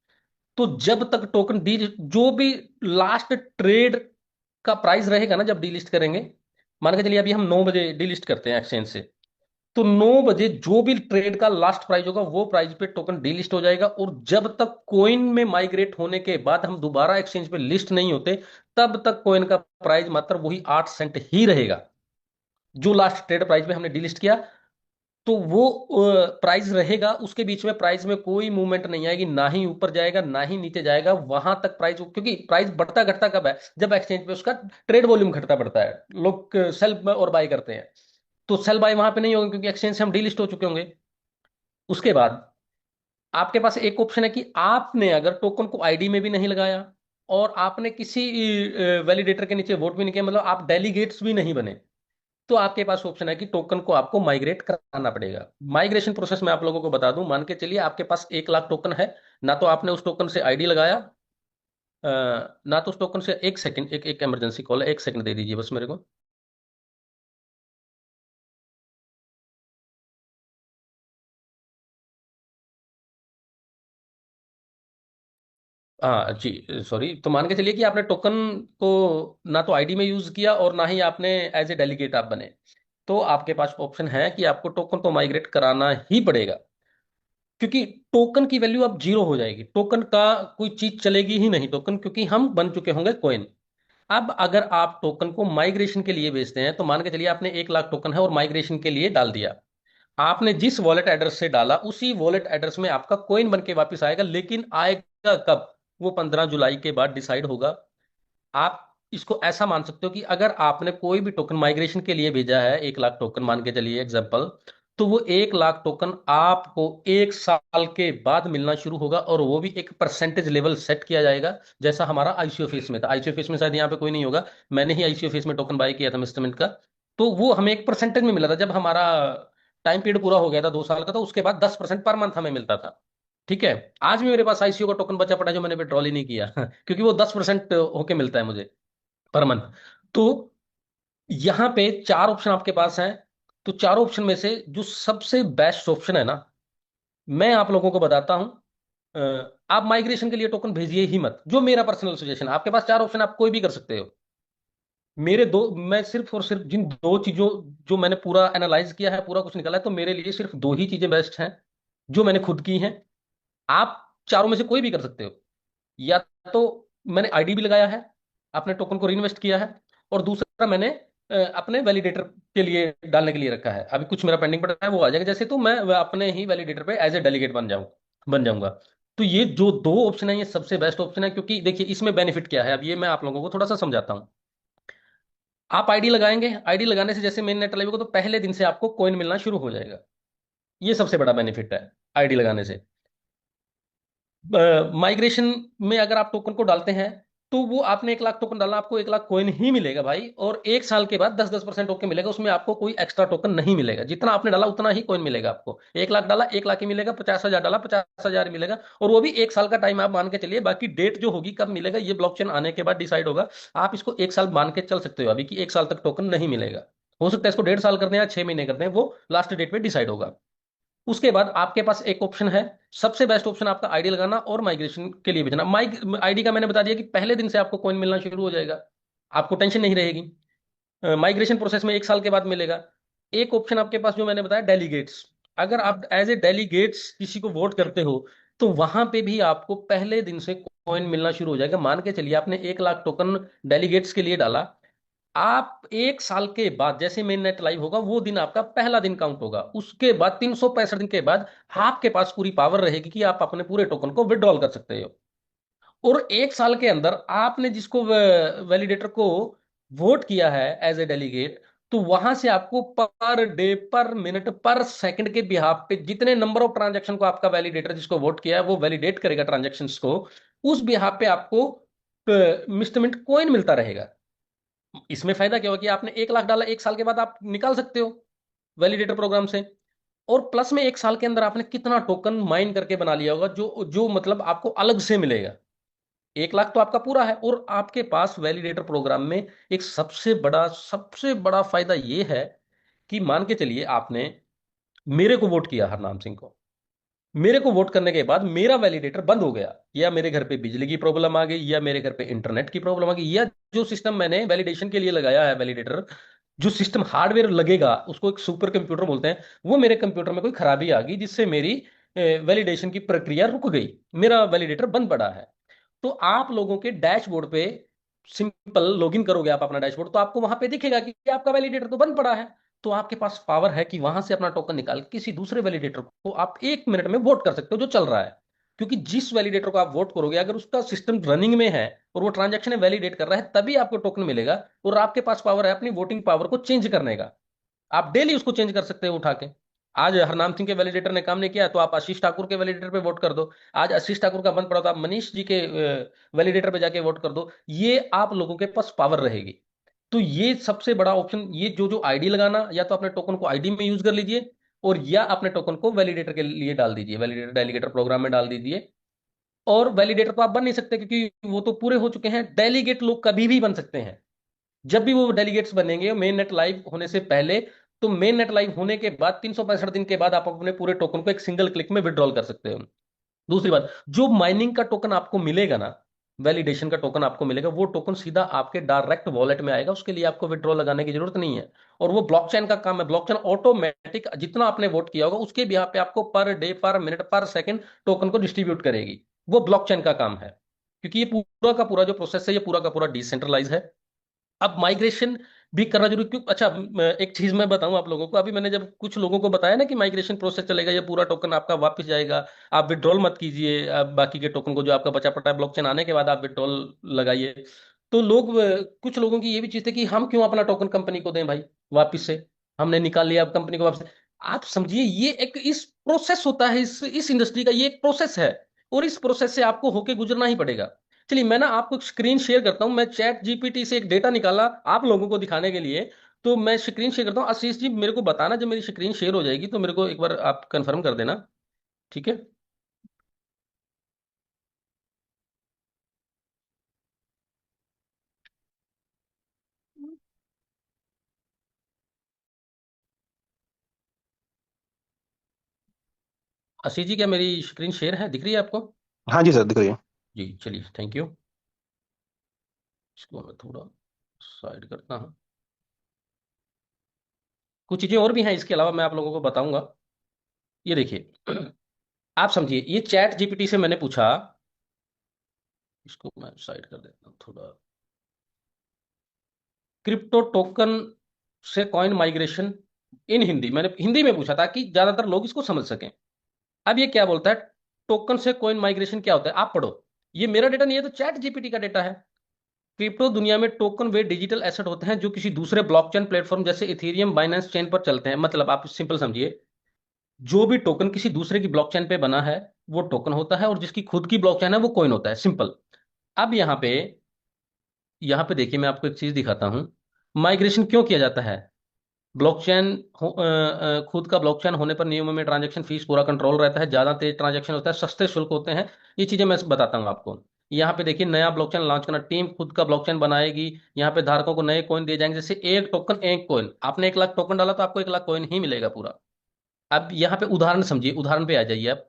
तो जब तक टोकन डी, जो भी लास्ट ट्रेड का प्राइस रहेगा ना जब डीलिस्ट करेंगे, मान के चलिए अभी हम 9 बजे डीलिस्ट करते हैं एक्सचेंज से, तो 9 बजे जो भी ट्रेड का लास्ट प्राइस होगा वो प्राइस पे टोकन डीलिस्ट हो जाएगा, और जब तक कॉइन में माइग्रेट होने के बाद हम दोबारा एक्सचेंज पे लिस्ट नहीं होते, तब तक कॉइन का प्राइस मात्र वही 8 सेंट ही रहेगा, जो लास्ट ट्रेड प्राइस पे हमने डीलिस्ट किया। तो वो प्राइस रहेगा, उसके बीच में प्राइस में कोई मूवमेंट नहीं आएगी, ना ही ऊपर जाएगा ना ही नीचे जाएगा, वहां तक प्राइस, क्योंकि प्राइस बढ़ता घटता कब है, जब एक्सचेंज पे उसका ट्रेड वॉल्यूम घटता बढ़ता है, लोग सेल और बाय करते हैं। तो सेल बाय वहां पे नहीं होगा क्योंकि एक्सचेंज से हम डीलिस्ट हो चुके होंगे। उसके बाद आपके पास एक ऑप्शन है कि आपने अगर टोकन को आईडी में भी नहीं लगाया, और आपने किसी वैलिडेटर के नीचे वोट भी नहीं किया, मतलब आप डेलीगेट्स भी नहीं बने, तो आपके पास ऑप्शन है कि टोकन को आपको माइग्रेट कराना पड़ेगा। माइग्रेशन प्रोसेस मैं आप लोगों को बता दूं, मान के चलिए आपके पास 1 लाख टोकन है, ना तो आपने उस टोकन से आईडी लगाया, अ, ना तो उस टोकन से, एक सेकंड, एक एक इमरजेंसी कॉल है, एक सेकंड दे दीजिए बस मेरे को। हाँ जी, सॉरी। तो मान के चलिए कि आपने टोकन को ना तो आईडी में यूज किया और ना ही आपने एज ए डेलीगेट आप बने, तो आपके पास ऑप्शन है कि आपको टोकन तो माइग्रेट कराना ही पड़ेगा, क्योंकि टोकन की वैल्यू अब जीरो हो जाएगी, टोकन का कोई चीज चलेगी ही नहीं टोकन, क्योंकि हम बन चुके होंगे कॉइन। अब अगर आप टोकन को माइग्रेशन के लिए बेचते हैं, तो मान के चलिए आपने 1 लाख टोकन है और माइग्रेशन के लिए डाल दिया, आपने जिस वॉलेट एड्रेस से डाला उसी वॉलेट एड्रेस में आपका कॉइन बन के वापस आएगा, लेकिन आएगा कब, वो 15 जुलाई के बाद डिसाइड होगा। आप इसको ऐसा मान सकते हो कि अगर आपने कोई भी टोकन माइग्रेशन के लिए भेजा है, 1 लाख टोकन मान के चलिए एग्जांपल, तो वो 1 लाख टोकन आपको 1 साल के बाद मिलना शुरू होगा, और वो भी एक परसेंटेज लेवल सेट किया जाएगा, जैसा हमारा आईसीओ फेस में था। आईसीओ फेस में शायद यहाँ पे कोई नहीं होगा, मैंने ही आईसीओ फेस में टोकन बाय किया था मिस्टरमिंट का। तो वो हमें एक परसेंटेज में मिला था, जब हमारा टाइम पीरियड पूरा हो गया था 2 साल का, तो उसके बाद 10% पर मंथ हमें मिलता था। ठीक है, आज भी मेरे पास आईसीओ का टोकन बचा पड़ा है जो मैंने विड्रॉल ही नहीं किया क्योंकि वो 10% होके मिलता है मुझे पर मंथ। तो यहाँ पे 4 ऑप्शन आपके पास हैं, तो चारों ऑप्शन में से जो सबसे बेस्ट ऑप्शन है ना, मैं आप लोगों को बताता हूं। आप माइग्रेशन के लिए टोकन भेजिए ही मत, जो मेरा पर्सनल सजेशन। आपके पास 4 ऑप्शन, आप कोई भी कर सकते हो। मेरे दो, मैं सिर्फ और सिर्फ जिन 2 चीजों, जो मैंने पूरा एनालाइज किया है, पूरा कुछ निकाला है, तो मेरे लिए सिर्फ 2 ही चीजें बेस्ट हैं जो मैंने खुद की हैं। आप चारों में से कोई भी कर सकते हो। या तो मैंने आईडी भी लगाया है, अपने टोकन को री इन्वेस्ट किया है, और दूसरा मैंने अपने वैलिडेटर के लिए डालने के लिए रखा है, अभी कुछ मेरा पेंडिंग पड़ा है वो आ जाएगा जैसे, तो मैं अपने ही वैलिडेटर पे एज ए डेलीगेट बन जाऊंगा। तो ये जो 2 ऑप्शन है ये सबसे बेस्ट ऑप्शन है, क्योंकि देखिए इसमें बेनिफिट क्या है, अब ये मैं आप लोगों को थोड़ा सा समझाता हूँ। आप आईडी लगाएंगे, आईडी लगाने से जैसे मेन नेट लाइव होगा, तो पहले दिन से आपको कॉइन मिलना शुरू हो जाएगा। ये सबसे बड़ा बेनिफिट है आईडी लगाने से। माइग्रेशन में अगर आप टोकन को डालते हैं, तो वो आपने 1 लाख टोकन डाला, आपको 1 लाख कॉइन ही मिलेगा भाई, और 1 साल के बाद 10-10% टोकन मिलेगा, उसमें आपको कोई एक्स्ट्रा टोकन नहीं मिलेगा, जितना आपने डाला उतना ही कॉइन मिलेगा आपको। 1 लाख डाला 1 लाख ही मिलेगा, 50,000 डाला 50,000 ही मिलेगा, और वो भी 1 साल का टाइम आप मान के चलिए, बाकी डेट जो होगी कब मिलेगा ये ब्लॉकचेन आने के बाद डिसाइड होगा। आप इसको 1 साल मान के चल सकते हो अभी, कि 1 साल तक टोकन नहीं मिलेगा। हो सकता है इसको 1.5 साल कर दें या 6 महीने कर दें, वो लास्ट डेट पे डिसाइड होगा। उसके बाद आपके पास एक ऑप्शन है, सबसे बेस्ट ऑप्शन आपका आईडी लगाना और माइग्रेशन के लिए भेजना। माइक आईडी का मैंने बता दिया कि पहले दिन से आपको कॉइन मिलना शुरू हो जाएगा, आपको टेंशन नहीं रहेगी। माइग्रेशन प्रोसेस में 1 साल के बाद मिलेगा। एक ऑप्शन आपके पास जो मैंने बताया डेलीगेट्स, अगर आप एज ए डेलीगेट्स किसी को वोट करते हो, तो वहां पे भी आपको पहले दिन से कॉइन मिलना शुरू हो जाएगा। मान के चलिए आपने 1 लाख टोकन डेलीगेट्स के लिए डाला, आप 1 साल के बाद जैसे मेन नेट लाइव होगा, वो दिन आपका पहला दिन काउंट होगा, उसके बाद 365 दिन के बाद आपके पास पूरी पावर रहेगी कि आप अपने पूरे टोकन को विड्रॉल कर सकते हो। और 1 साल के अंदर आपने जिसको वैलिडेटर को वोट किया है एज ए डेलीगेट, तो वहां से आपको पर डे, पर मिनट, पर सेकंड के बिहाफ पे जितने नंबर ऑफ ट्रांजैक्शन को आपका वैलिडेटर जिसको वोट किया है वो वैलिडेट करेगा ट्रांजैक्शंस को, उस बिहाफ पे आपको मिस्टरमिंट कॉइन मिलता रहेगा। इसमें फायदा क्या होगा कि आपने 1 लाख डाला, 1 साल के बाद आप निकाल सकते हो वैलिडेटर प्रोग्राम से। और प्लस में 1 साल के अंदर आपने कितना टोकन माइन करके बना लिया होगा, जो जो मतलब आपको अलग से मिलेगा। 1 लाख तो आपका पूरा है। और आपके पास वैलिडेटर प्रोग्राम में एक सबसे बड़ा फायदा यह है कि मान के चलिए आपने मेरे को वोट किया, हरनाम सिंह को। मेरे को वोट करने के बाद मेरा वैलिडेटर बंद हो गया, या मेरे घर पे बिजली की प्रॉब्लम आ गई, या मेरे घर पे इंटरनेट की प्रॉब्लम आ गई, या जो सिस्टम मैंने वैलिडेशन के लिए लगाया है वैलिडेटर, जो सिस्टम हार्डवेयर लगेगा उसको एक सुपर कंप्यूटर बोलते हैं, वो मेरे कंप्यूटर में कोई खराबी आ गई जिससे मेरी वैलिडेशन की प्रक्रिया रुक गई, मेरा वैलिडेटर बंद पड़ा है। तो आप लोगों के डैशबोर्ड पे सिंपल लॉगिन करोगे आप अपना डैशबोर्ड, तो आपको वहां पे दिखेगा कि आपका वैलिडेटर तो बंद पड़ा है। तो आपके पास पावर है कि वहां से अपना टोकन निकाल के किसी दूसरे वैलिडेटर को आप 1 मिनट में वोट कर सकते हो जो चल रहा है। क्योंकि जिस वैलिडेटर को आप वोट करोगे, अगर उसका सिस्टम रनिंग में है और वो ट्रांजैक्शन वैलिडेट कर रहा है, तभी आपको टोकन मिलेगा। और आपके पास पावर है अपनी वोटिंग पावर को चेंज करने का। आप डेली उसको चेंज कर सकते हो उठा के। आज हरनाम सिंह के वैलिडेटर ने काम नहीं किया तो आप आशीष ठाकुर के वैलिडेटर पे वोट कर दो। आज आशीष ठाकुर का बंद पड़ा तो आप मनीष जी के वैलिडेटर पे जाके वोट कर दो। ये आप लोगों के पास पावर रहेगी। तो ये सबसे बड़ा ऑप्शन, ये जो जो आईडी लगाना, या तो अपने टोकन को आईडी में यूज कर लीजिए, और या अपने टोकन को वैलिडेटर के लिए डाल दीजिए, वैलिडेटर डेलीगेटर प्रोग्राम में डाल दीजिए। और वैलिडेटर तो आप बन नहीं सकते क्योंकि वो तो पूरे हो चुके हैं। डेलीगेट लोग कभी भी बन सकते हैं, जब भी वो डेलीगेट्स बनेंगे मेन नेट लाइव होने से पहले। तो मेन नेट लाइव होने के बाद 365 दिन के बाद आप अपने पूरे टोकन को एक सिंगल क्लिक में विड्रॉल कर सकते हो। दूसरी बात, जो माइनिंग का टोकन आपको मिलेगा ना, वैलिडेशन का टोकन आपको मिलेगा, वो टोकन सीधा आपके डायरेक्ट वॉलेट में आएगा, उसके लिए आपको विड्रॉ लगाने की जरूरत नहीं है। और वो ब्लॉकचेन का काम है, ब्लॉकचेन ऑटोमेटिक जितना आपने वोट किया होगा उसके बिहाफ पे आपको पर डे, पर मिनट, पर सेकंड टोकन को डिस्ट्रीब्यूट करेगी। वो ब्लॉकचेन का काम है। क्योंकि ये पूरा का पूरा जो प्रोसेस है, ये पूरा का पूरा डिसेंट्रलाइज है। अब माइग्रेशन भी करना जरूरी क्यों? अच्छा, एक चीज मैं बताऊं आप लोगों को। अभी मैंने जब कुछ लोगों को बताया ना कि माइग्रेशन प्रोसेस चलेगा, ये पूरा टोकन आपका वापस जाएगा, आप विड्रॉल मत कीजिए, आप बाकी के टोकन को जो आपका बचा पड़ा है ब्लॉकचेन आने के बाद आप विड्रॉल लगाइए। तो कुछ लोगों की ये भी चीज है कि हम क्यों अपना टोकन कंपनी को दें भाई, वापिस से हमने निकाल लिया, अब कंपनी को वापस। आप समझिए, ये एक इस प्रोसेस होता है, इस इंडस्ट्री का ये एक प्रोसेस है। और इस प्रोसेस से आपको होके गुजरना ही पड़ेगा। चलिए, मैं ना आपको स्क्रीन शेयर करता हूं। मैं चैट जीपीटी से एक डेटा निकाला आप लोगों को दिखाने के लिए। तो मैं स्क्रीन शेयर करता हूं। आशीष जी मेरे को बताना जब मेरी स्क्रीन शेयर हो जाएगी, तो मेरे को एक बार आप कंफर्म कर देना। ठीक है। आशीष जी, क्या मेरी स्क्रीन शेयर है, दिख रही है आपको?
हाँ जी सर, दिख रही है।
जी चलिए, थैंक यू। इसको मैं थोड़ा साइड करता हूँ। कुछ चीजें और भी हैं इसके अलावा, मैं आप लोगों को बताऊंगा। ये देखिए, आप समझिए, ये चैट जीपीटी से मैंने पूछा। इसको मैं साइड कर देता हूँ थोड़ा। क्रिप्टो टोकन से कॉइन माइग्रेशन इन हिंदी, मैंने हिंदी में पूछा था कि ज्यादातर लोग इसको समझ सकें। अब ये क्या बोलता है, टोकन से कॉइन माइग्रेशन क्या होता है, आप पढ़ो। ये मेरा डेटा नहीं है, तो चैट जीपीटी का डेटा है। क्रिप्टो दुनिया में टोकन वे डिजिटल एसेट होते हैं जो किसी दूसरे ब्लॉकचेन प्लेटफॉर्म जैसे इथेरियम, बाइनेंस चेन पर चलते हैं। मतलब आप सिंपल समझिए, जो भी टोकन किसी दूसरे की ब्लॉकचेन पे बना है वो टोकन होता है, और जिसकी खुद की ब्लॉकचेन है वो कॉइन होता है। सिंपल। अब यहाँ पे देखिए, मैं आपको एक चीज दिखाता हूँ। माइग्रेशन क्यों किया जाता है? ब्लॉकचेन खुद का ब्लॉकचेन होने पर नियमों में ट्रांजैक्शन फीस पूरा कंट्रोल रहता है, ज्यादा तेज ट्रांजैक्शन होता है, सस्ते शुल्क होते हैं। ये चीजें मैं बताता हूँ आपको। यहाँ पे देखिए, नया ब्लॉकचेन लॉन्च करना, टीम खुद का ब्लॉकचेन बनाएगी। यहाँ पे धारकों को नए कॉइन दिए जाएंगे, जैसे एक टोकन एक कॉइन। आपने 1 लाख टोकन डाला तो आपको 1 लाख कॉइन ही मिलेगा पूरा। अब यहाँ पे उदाहरण समझिए, उदाहरण पे आ जाइए आप।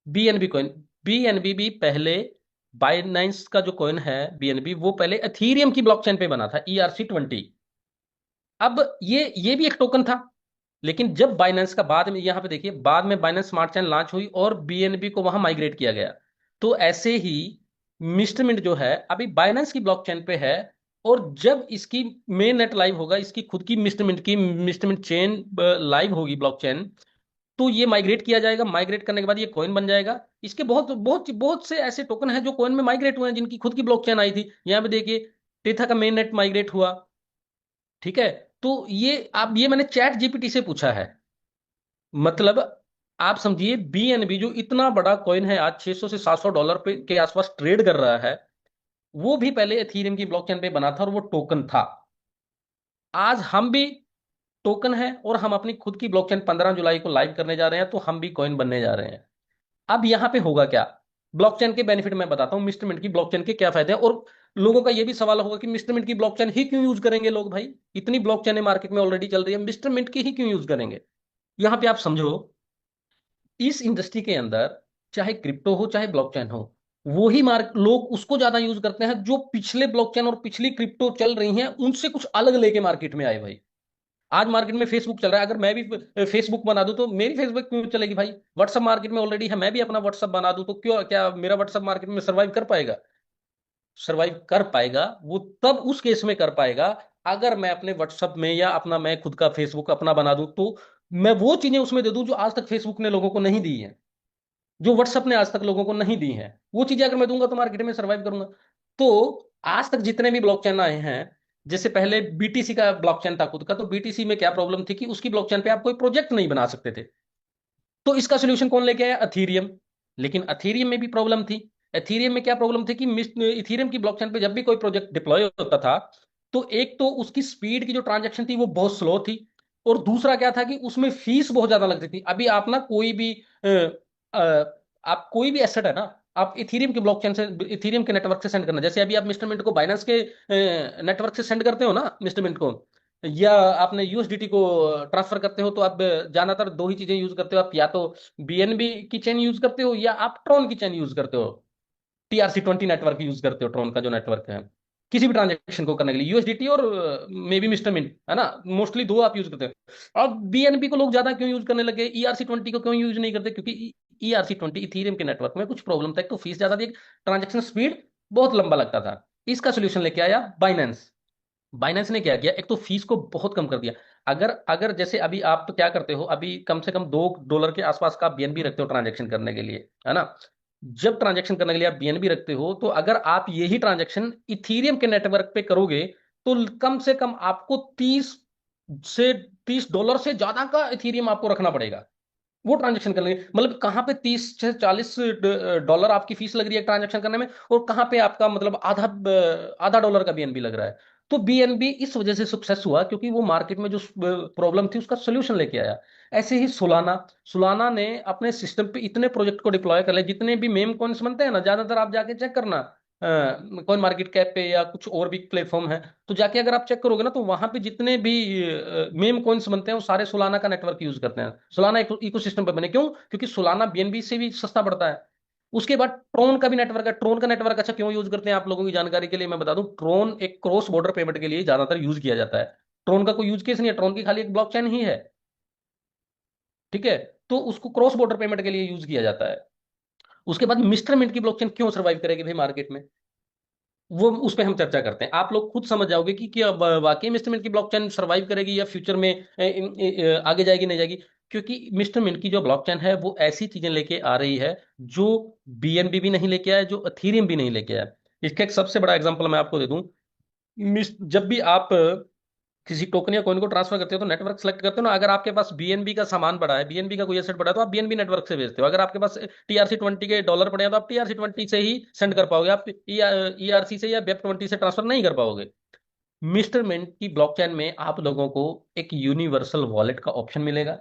BNB coin. बीएनबी भी पहले, बाइनेंस का जो कॉइन है बीएनबी, वो पहले एथीरियम की ब्लॉकचेन पे बना था, ERC20। अब ये भी एक टोकन था। लेकिन जब बाइनेंस का, बाद में यहां पे देखिए, बाद में बाइनेंस स्मार्ट चेन लॉन्च हुई और बीएनबी को वहां माइग्रेट किया गया। तो ऐसे ही मिस्टर मिंट जो है अभी बाइनेंस की ब्लॉकचेन पे है। और जब इसकी मेन नेट लाइव होगा, इसकी खुद की मिस्टर मिंट चेन लाइव होगी ब्लॉकचेन, तो ये माइग्रेट किया जाएगा। माइग्रेट करने के बाद ये कॉइन बन जाएगा। इसके बहुत बहुत बहुत से ऐसे टोकन हैं जो कॉइन में माइग्रेट हुए हैं, जिनकी खुद की ब्लॉकचेन आई थी। यहाँ पे देखिए, टेथा का मेन नेट माइग्रेट हुआ। ठीक है। तो ये मैंने चैट जीपीटी से पूछा है। मतलब आप समझिए, बीएनबी जो इतना बड़ा कॉइन है, आज 600 से $700 पे के आसपास ट्रेड कर रहा है, वो भी पहले एथीरियम की ब्लॉकचेन पे बना था और वो टोकन था। आज हम भी टोकन है और हम अपनी खुद की ब्लॉकचेन 15 जुलाई को लाइव करने जा रहे हैं, तो हम भी कॉइन बनने जा रहे हैं। अब यहां पे होगा क्या? ब्लॉकचेन के बेनिफिट मैं बताता हूं, मिस्टर मिंट की ब्लॉकचेन के क्या फायदे हैं। और लोगों का यह भी सवाल होगा कि मिस्टर मिंट की ब्लॉकचेन ही क्यों यूज करेंगे लोग भाई, इतनी ब्लॉकचेन मार्केट में ऑलरेडी चल रही है, मिस्टर मिंट की ही क्यों यूज करेंगे? यहां पे आप समझो, इस इंडस्ट्री के अंदर चाहे क्रिप्टो हो चाहे ब्लॉकचेन हो, वो ही मार्क लोग उसको ज्यादा यूज करते हैं जो पिछले ब्लॉकचेन और पिछली क्रिप्टो चल रही हैं उनसे कुछ अलग लेके मार्केट में आए भाई। आज मार्केट में फेसबुक चल रहा है, अगर मैं भी फेसबुक बना दूं तो मेरी फेसबुक क्यों चलेगी भाई? व्हाट्सएप मार्केट में ऑलरेडी है, मैं भी अपना व्हाट्सएप बना दूं तो क्यों, क्या मेरा व्हाट्सएप मार्केट में सर्वाइव कर पाएगा? सर्वाइव कर पाएगा वो तब उस केस में कर पाएगा अगर मैं अपने व्हाट्सएप में या अपना मैं खुद का फेसबुक अपना बना दूं, तो मैं वो चीजें उसमें दे दूं जो आज तक फेसबुक ने लोगों को नहीं दी है, जो व्हाट्सएप ने आज तक लोगों को नहीं दी है। वो चीजें अगर मैं दूंगा तो मार्केट में सर्वाइव करूंगा। तो आज तक जितने भी ब्लॉकचेन आए हैं, जैसे पहले बीटीसी का ब्लॉकचेन था खुद का, तो बीटीसी में क्या प्रॉब्लम थी कि उसकी ब्लॉकचेन पे आप कोई प्रोजेक्ट नहीं बना सकते थे। तो इसका सोल्यूशन कौन लेके आया? अथीरियम। लेकिन अथीरियम में भी प्रॉब्लम थी। एथीरियम में क्या प्रॉब्लम थी कि इथीरियम की ब्लॉकचेन पे जब भी कोई प्रोजेक्ट डिप्लॉय होता था, तो एक तो उसकी स्पीड की जो ट्रांजैक्शन थी वो बहुत स्लो थी, और दूसरा क्या था कि उसमें फीस बहुत ज्यादा लगती थी। अभी आप ना कोई भी आप कोई भी एसेट है ना, आप इथीरियम के ब्लॉकचेन से, इथीरियम के नेटवर्क से सेंड करना, जैसे अभी आप मिस्टर मिंट को बाइनेंस के नेटवर्क से सेंड करते हो ना मिस्टर मिंट को, या आपने यूएसडीटी को ट्रांसफर करते हो, तो आप ज्यादातर दो ही चीजें यूज करते हो, आप या तो बीएनबी की चेन यूज करते हो या आप ट्रॉन की चेन यूज करते हो, TRC20 नेटवर्क यूज करते हो, ट्रॉन का जो नेटवर्क है किसी भी ट्रांजेक्शन को करने के लिए, यूएसडीटी और मे बी मिस्टर मिंट, है ना, मोस्टली दो आप यूज करते हो। अब बीएनबी को लोग ज्यादा क्यों यूज करने लगे, ERC20 को क्यों यूज नहीं करते? क्योंकि ERC20 इथीरियम के नेटवर्क में कुछ प्रॉब्लम था, एक तो फीस ज्यादा थी, ट्रांजेक्शन स्पीड बहुत लंबा लगता था। इसका सोल्यूशन लेके आया बाइनेंस। बाइनेंस ने क्या किया, एक तो फीस को बहुत कम कर दिया। अगर अगर जैसे अभी आप तो क्या करते हो, अभी कम से कम $2 के आसपास का आप बीएनबी रखते हो ट्रांजेक्शन करने के लिए, है ना? जब ट्रांजेक्शन करने के लिए आप बीएनबी रखते हो, तो अगर आप यही ट्रांजेक्शन इथीरियम के नेटवर्क पे करोगे, तो कम से कम आपको 30 से $30 से ज्यादा का इथीरियम आपको रखना पड़ेगा वो ट्रांजेक्शन करने के। मतलब कहाँ पे 30 से 40 डॉलर आपकी फीस लग रही है ट्रांजेक्शन करने में, और कहाँ पे आपका मतलब आधा डॉलर का बीएनबी लग रहा है। तो बीएनबी इस वजह से सक्सेस हुआ क्योंकि वो मार्केट में जो प्रॉब्लम थी उसका सोल्यूशन लेके आया। ऐसे ही सुलाना, सुलाना ने अपने सिस्टम पे इतने प्रोजेक्ट को डिप्लॉय कर लिया, जितने भी मेम कॉइन्स बनते हैं ना, ज्यादातर आप जाके चेक करना कॉइन मार्केट कैप पे या कुछ और भी प्लेटफॉर्म है, तो जाके अगर आप चेक करोगे ना, तो वहां पे जितने भी मेम कॉइन्स बनते हैं वो सारे सोलाना का नेटवर्क यूज करते हैं, सोलाना इकोसिस्टम पे बने। क्यों? क्योंकि सोलाना बीएनबी से भी सस्ता पड़ता है। उसके बाद ट्रोन का भी नेटवर्क है। ट्रोन का नेटवर्क अच्छा क्यों यूज करते हैं, आप लोगों की जानकारी के लिए मैं बता दूं, ट्रोन एक क्रॉस बॉर्डर पेमेंट के लिए ज्यादातर यूज किया जाता है। ट्रोन का कोई यूज केस नहीं है, ट्रोन की खाली एक ब्लॉकचेन ही है, ठीक है? तो उसको क्रॉस बॉर्डर पेमेंट के लिए यूज किया जाता है। उसके बाद मिस्टर मिंट की ब्लॉकचेन क्यों सर्वाइव करेगी भाई मार्केट में, वो उस पर हम चर्चा करते हैं। आप लोग खुद समझ जाओगे कि क्या वाकई मिस्टर मिंट की ब्लॉकचेन सर्वाइव करेगी या फ्यूचर में आगे जाएगी नहीं जाएगी। क्योंकि मिस्टर मिंट की जो ब्लॉकचेन है वो ऐसी चीजें लेके आ रही है जो बीएनबी भी नहीं लेके आया, जो अथीरियम भी नहीं लेके आया। इसका एक सबसे बड़ा एग्जांपल मैं आपको दे दूं। जब भी आप किसी टोकन या कॉइन को ट्रांसफर करते हो तो नेटवर्क सेलेक्ट करते हो ना, अगर आपके पास बीएनबी का सामान पड़ा है, बीएनबी का कोई एसेट पड़ा है, तो आप बीएनबी नेटवर्क से भेजते हो। अगर आपके पास TRC20 के डॉलर पड़े हैं तो आप TRC20 से ही सेंड कर पाओगे, आप ERC से या वेब20 से ट्रांसफर नहीं कर पाओगे। मिस्टर मिंट की ब्लॉकचेन में आप लोगों को एक यूनिवर्सल वॉलेट का ऑप्शन मिलेगा।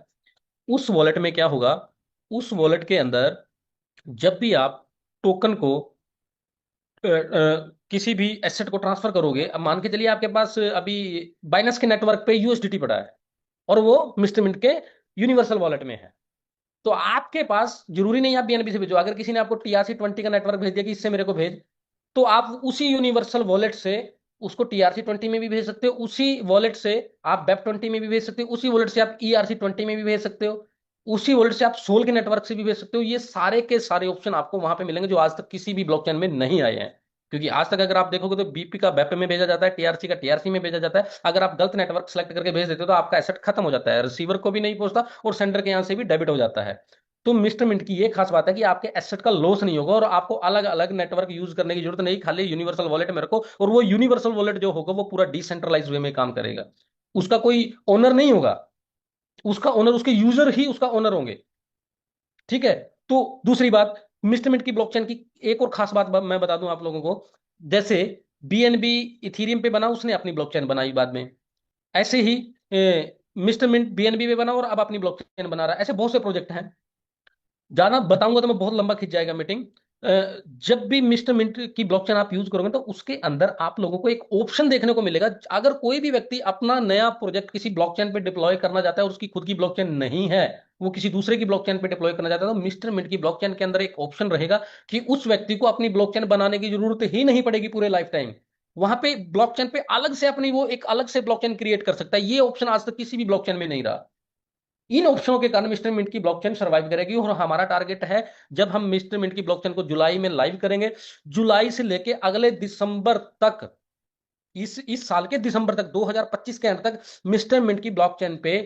उस वॉलेट में क्या होगा, उस वॉलेट के अंदर जब भी आप टोकन को किसी भी एसेट को ट्रांसफर करोगे, अब मान के चलिए आपके पास अभी बाइनेंस के नेटवर्क पे यूएसडीटी पड़ा है और वो मिस्टर मिंट के यूनिवर्सल वॉलेट में है, तो आपके पास जरूरी नहीं आप बीएनबी से भेजो। अगर किसी ने आपको TRC20 का नेटवर्क भेज दिया कि इससे मेरे को भेज, तो आप उसी यूनिवर्सल वॉलेट से उसको TRC20 में भी भेज सकते हो, उसी वॉलेट से आप वेब20 में भी भेज सकते हो, उसी वॉलेट से आप ERC20 में भी भेज सकते हो, उसी वॉलेट से आप सोल के नेटवर्क से भी भेज सकते हो। ये सारे के सारे ऑप्शन आपको वहां पे मिलेंगे जो आज तक किसी भी ब्लॉकचेन में नहीं आए हैं। क्योंकि आज तक अगर आप देखोगे तो बीपी का बेप में भेजा जाता है, TRC का TRC में भेजा जाता है। अगर आप गलत नेटवर्क सेलेक्ट करके भेज देते हो तो आपका एसेट खत्म हो जाता है, रिसीवर को भी नहीं पहुंचता और सेंडर के यहाँ से भी डेबिट हो जाता है। तो मिस्टर मिंट की ये खास बात है कि आपके एसेट का लॉस नहीं होगा और आपको अलग अलग नेटवर्क यूज करने की जरूरत नहीं, खाली यूनिवर्सल वॉलेट में रखो और वो यूनिवर्सल वॉलेट जो होगा वो पूरा डिसेंट्रलाइज वे में काम करेगा। उसका कोई ओनर नहीं होगा, उसका ओनर उसके यूजर ही उसका ओनर होंगे, ठीक है? तो दूसरी बात, मिस्टर मिंट की ब्लॉकचेन की एक और खास बात मैं बता दूं आप लोगों को। जैसे बीएनबी इथीरियम पे बना, उसने अपनी ब्लॉकचेन बनाई बाद में, ऐसे ही मिस्टर मिंट बीएनबी पे बना और अब अपनी ब्लॉकचेन बना रहा है। ऐसे बहुत से प्रोजेक्ट हैं, ज्यादा बताऊंगा तो मैं बहुत लंबा खिंच जाएगा मीटिंग। जब भी मिस्टर मिंट की ब्लॉकचेन आप यूज करोगे तो उसके अंदर आप लोगों को एक ऑप्शन देखने को मिलेगा। अगर कोई भी व्यक्ति अपना नया प्रोजेक्ट किसी ब्लॉकचेन पे डिप्लॉय करना चाहता है और उसकी खुद की ब्लॉकचेन नहीं है, वो किसी दूसरे की ब्लॉकचेन पे डिप्लॉय करना चाहता है, तो मिस्टर मिंट की ब्लॉकचेन के अंदर एक ऑप्शन रहेगा कि उस व्यक्ति को अपनी ब्लॉकचेन बनाने की जरूरत ही नहीं पड़ेगी पूरे लाइफ टाइम। वहां पे ब्लॉकचेन पे अलग से अपनी वो एक अलग से ब्लॉकचेन क्रिएट कर सकता है। ये ऑप्शन आज तक किसी भी ब्लॉकचेन में नहीं रहा। इन ऑप्शनों के कारण मिस्टर मिंट की ब्लॉकचेन सर्वाइव करेगी। और हमारा टारगेट है, जब हम मिस्टर मिंट की ब्लॉकचेन को जुलाई में लाइव करेंगे, जुलाई से लेके अगले दिसंबर तक, इस साल के दिसंबर तक, 2025 के अंत तक, मिस्टर मिंट की ब्लॉकचेन पे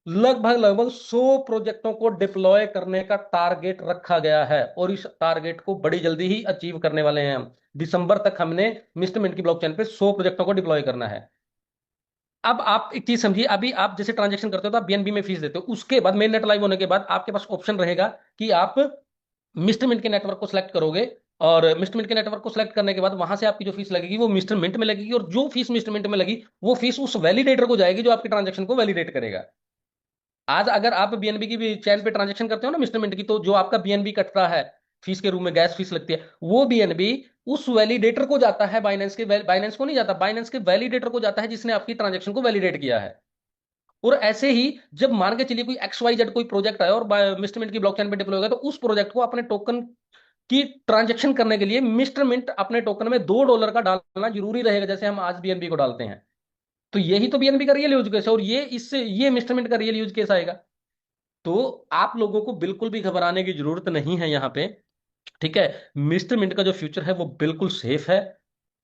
लगभग लगभग 100 प्रोजेक्टों को डिप्लॉय करने का टारगेट रखा गया है। और इस टारगेट को बड़ी जल्दी ही अचीव करने वाले हैं हम। दिसंबर तक हमने मिस्टर मिंट की ब्लॉकचेन पे 100 प्रोजेक्टों को डिप्लॉय करना है। अब आप एक चीज समझिए, अभी आप जैसे ट्रांजेक्शन करते हो तो आप बीएनबी में फीस देते हो, उसके बाद मेन नेट लाइव होने के बाद आपके पास ऑप्शन रहेगा कि आप मिस्टर मिंट के नेटवर्क को सिलेक्ट करोगे। और मिस्टर मिंट के नेटवर्क को सिलेक्ट करने के बाद वहां से आपकी जो फीस लगेगी वो मिस्टर मिंट में लगेगी, और जो फीस मिस्टर मिंट में लगी वो फीस उस वैलिडेटर को जाएगी जो आपकी ट्रांजेक्शन को वैलिडेट करेगा। आज अगर आप बीएनबी की भी चैन पे ट्रांजेक्शन करते हो ना मिस्टर मिंट की, तो जो आपका बीएनबी कटता है फीस के रूप में, गैस फीस लगती है, वो बीएनबी उस वैलिडेटर को जाता है। बाइनेंस को नहीं जाता, बाइनेंस के वैलिडेटर को जाता है जिसने आपकी ट्रांजेक्शन को वैलिडेट किया है। और ऐसे ही जब मान के चलिए कोई एक्स वाई जेड कोई प्रोजेक्ट आया और मिस्टर मिंट की ब्लॉकचेन पे डिप्लॉय होगा, तो उस प्रोजेक्ट को अपने टोकन की ट्रांजेक्शन करने के लिए मिस्टर मिंट अपने टोकन में $2 का डालना जरूरी रहेगा, जैसे हम आज बीएनबी को डालते हैं। तो यही तो बीएनबी का रियल यूज केस है, और ये मिस्टर मिंट का रियल यूज केस आएगा। तो आप लोगों को बिल्कुल भी घबराने की जरूरत नहीं है यहाँ पे। ठीक है, मिस्टर मिंट का जो फ्यूचर है वो बिल्कुल सेफ है।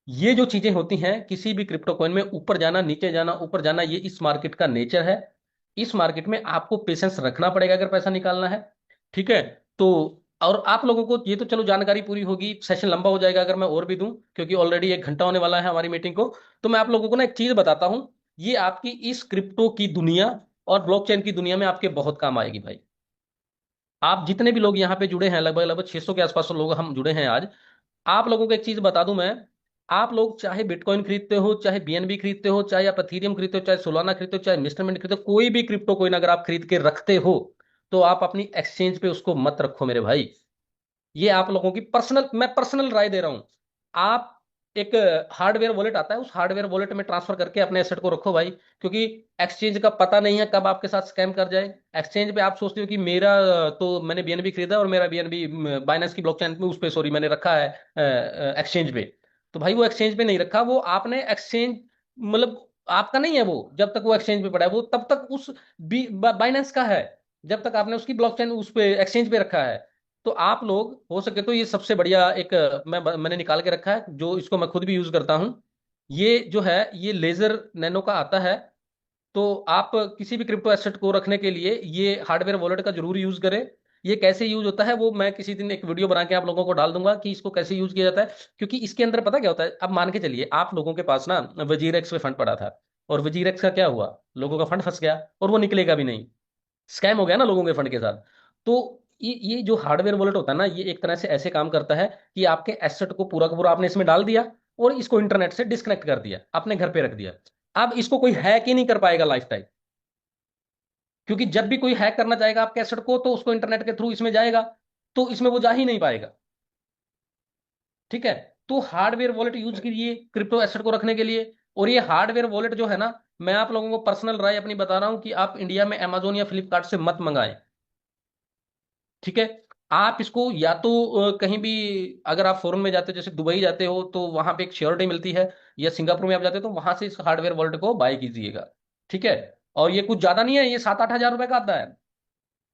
ये जो चीजें होती हैं किसी भी क्रिप्टो कॉइन में, ऊपर जाना नीचे जाना ऊपर जाना, ये इस मार्केट का नेचर है। इस मार्केट में आपको पेशेंस रखना पड़ेगा अगर पैसा निकालना है। ठीक है। तो और आप लोगों को ये तो चलो जानकारी पूरी होगी, सेशन लंबा हो जाएगा अगर मैं और भी दूं, क्योंकि ऑलरेडी 1 घंटा होने वाला है हमारी मीटिंग को। तो मैं आप लोगों को ना एक चीज बताता हूं, ये आपकी इस क्रिप्टो की दुनिया और ब्लॉकचेन की दुनिया में आपके बहुत काम आएगी भाई। आप जितने भी लोग यहाँ पे जुड़े हैं, लगभग लगभग 600 के आसपास लोग हम जुड़े हैं आज। आप लोगों को एक चीज बता दूं मैं, आप लोग चाहे बिटकॉइन खरीदते हो, चाहे बीएनबी खरीदते हो, चाहे आप अथीरियम खरीदते हो, चाहे सोलाना खरीदते हो, चाहे मिस्टरमेंट खरीदते हो, कोई भी क्रिप्टो कोइन अगर आप खरीद के रखते हो, तो आप अपनी एक्सचेंज पे उसको मत रखो मेरे भाई। ये आप लोगों की पर्सनल, मैं पर्सनल राय दे रहा हूं। आप एक हार्डवेयर वॉलेट आता है, उस हार्डवेयर वॉलेट में ट्रांसफर करके अपने एसेट को रखो भाई। क्योंकि एक्सचेंज का पता नहीं है कब आपके साथ स्कैम कर जाए। एक्सचेंज पे आप सोचते हो कि मेरा तो मैंने बीएनबी खरीदा और मेरा बीएनबी बाइनेंस की ब्लॉकचेन पे, उस पे सॉरी मैंने रखा है एक्सचेंज पे। तो भाई वो एक्सचेंज पे नहीं रखा, वो आपने एक्सचेंज, मतलब आपका नहीं है वो। जब तक वो एक्सचेंज पे पड़ा है वो तब तक उस बाइनेंस का है, जब तक आपने उसकी ब्लॉकचेन उस पे एक्सचेंज पे रखा है। तो आप लोग हो सके तो ये सबसे बढ़िया एक मैंने निकाल के रखा है, जो इसको मैं खुद भी यूज करता हूं। ये जो है ये लेजर नैनो का आता है। तो आप किसी भी क्रिप्टो एसेट को रखने के लिए ये हार्डवेयर वॉलेट का जरूर यूज करें। ये कैसे यूज होता है वो मैं किसी दिन एक वीडियो बना के आप लोगों को डाल दूंगा कि इसको कैसे यूज किया जाता है। क्योंकि इसके अंदर पता क्या होता है, अब मान के चलिए आप लोगों के पास ना वजीर एक्स पे फंड पड़ा था, और वजीर एक्स का क्या हुआ, लोगों का फंड फंस गया और वो निकलेगा भी नहीं, स्कैम हो गया ना लोगों के फंड के साथ। तो ये जो हार्डवेयर वॉलेट होता है ना, ये एक तरह से ऐसे काम करता है कि आपके एसेट को पूरा का पूरा आपने इसमें डाल दिया और इसको इंटरनेट से डिस्कनेक्ट कर दिया, अपने घर पे रख दिया। अब इसको कोई हैक ही नहीं कर पाएगा लाइफ टाइम। क्योंकि जब भी कोई हैक करना चाहेगा आपके एसेट को, तो उसको इंटरनेट के थ्रू इसमें जाएगा, तो इसमें वो जा ही नहीं पाएगा। ठीक है। तो हार्डवेयर वॉलेट यूज कीजिए क्रिप्टो एसेट को रखने के लिए। और ये हार्डवेयर वॉलेट जो है ना, मैं आप लोगों को पर्सनल राय अपनी बता रहा हूं कि आप इंडिया में अमेजोन या फ्लिपकार्ट से मत मंगाएं। ठीक है। आप इसको या तो कहीं भी, अगर आप फॉरेन में जाते हो जैसे दुबई जाते हो तो वहां पे एक श्योरिटी मिलती है, या सिंगापुर में आप जाते हो तो वहां से इस हार्डवेयर वॉलेट को बाय कीजिएगा। ठीक है। और ये कुछ ज्यादा नहीं है, ये 7-8 हजार रुपए का आता है,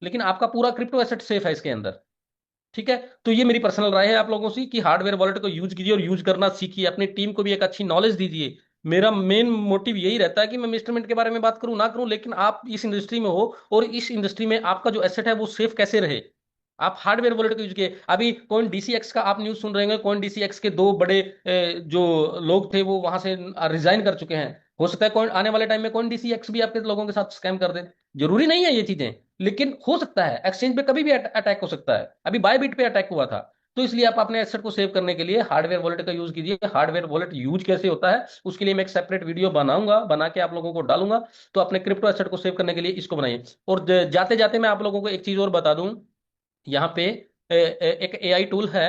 लेकिन आपका पूरा क्रिप्टो एसेट सेफ है इसके अंदर। ठीक है। तो ये मेरी पर्सनल राय है आप लोगों से कि हार्डवेयर वॉलेट को यूज कीजिए और यूज करना सीखिए, अपनी टीम को भी एक अच्छी नॉलेज दीजिए। मेरा मेन मोटिव यही रहता है कि मैं मिस्टरमेंट के बारे में बात करूं ना करूं, लेकिन आप इस इंडस्ट्री में हो और इस इंडस्ट्री में आपका जो एसेट है वो सेफ कैसे रहे। आप हार्डवेयर वॉलेट को यूज किए। अभी कॉइन डीसीएक्स का आप न्यूज सुन रहे होंगे, कॉइन डीसीएक्स के दो बड़े जो लोग थे वो वहां से रिजाइन कर चुके हैं। हो सकता है कॉइन आने वाले टाइम में कॉइन डीसीएक्स भी आपके लोगों के साथ स्कैम कर दे। जरूरी नहीं है ये चीजें, लेकिन हो सकता है। एक्सचेंज पे कभी भी अटैक हो सकता है। अभी बायबिट पे अटैक हुआ था, तो इसलिए आप अपने एसेट को सेव करने के लिए हार्डवेयर वॉलेट का यूज कीजिए। हार्डवेयर वॉलेट यूज कैसे होता है उसके लिए मैं एक सेपरेट वीडियो बनाऊंगा, बना के आप लोगों को डालूंगा। तो अपने क्रिप्टो एसेट को सेव करने के लिए इसको बनाइए। और जाते जाते मैं आप लोगों को एक चीज और बता दूं, यहाँ पे एक एआई टूल है,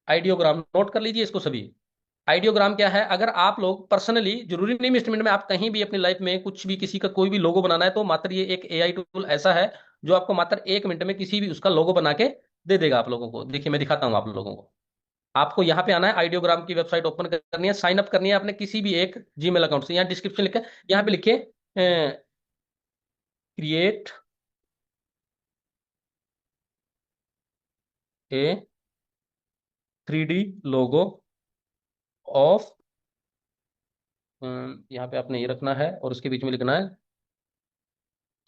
आइडियोग्राम, नोट कर लीजिए इसको सभी। आइडियोग्राम क्या है, अगर आप लोग पर्सनली, जरूरी नहीं इंस्ट्रूमेंट में, आप कहीं भी अपनी लाइफ में कुछ भी किसी का कोई भी लोगो बनाना है, तो मात्र ये एक एआई टूल ऐसा है जो आपको मात्र 1 मिनट में किसी भी उसका लोगो बना के दे देगा आप लोगों को। देखिए मैं दिखाता हूँ आप लोगों को। आपको यहाँ पे आना है, आइडियोग्राम की वेबसाइट ओपन करनी है, साइन अप करनी है अपने किसी भी एक जीमेल अकाउंट से। यहाँ डिस्क्रिप्शन लिखा है, यहाँ पे लिखिए create a 3D logo of, यहाँ पे आपने ये रखना है और उसके बीच में लिखना है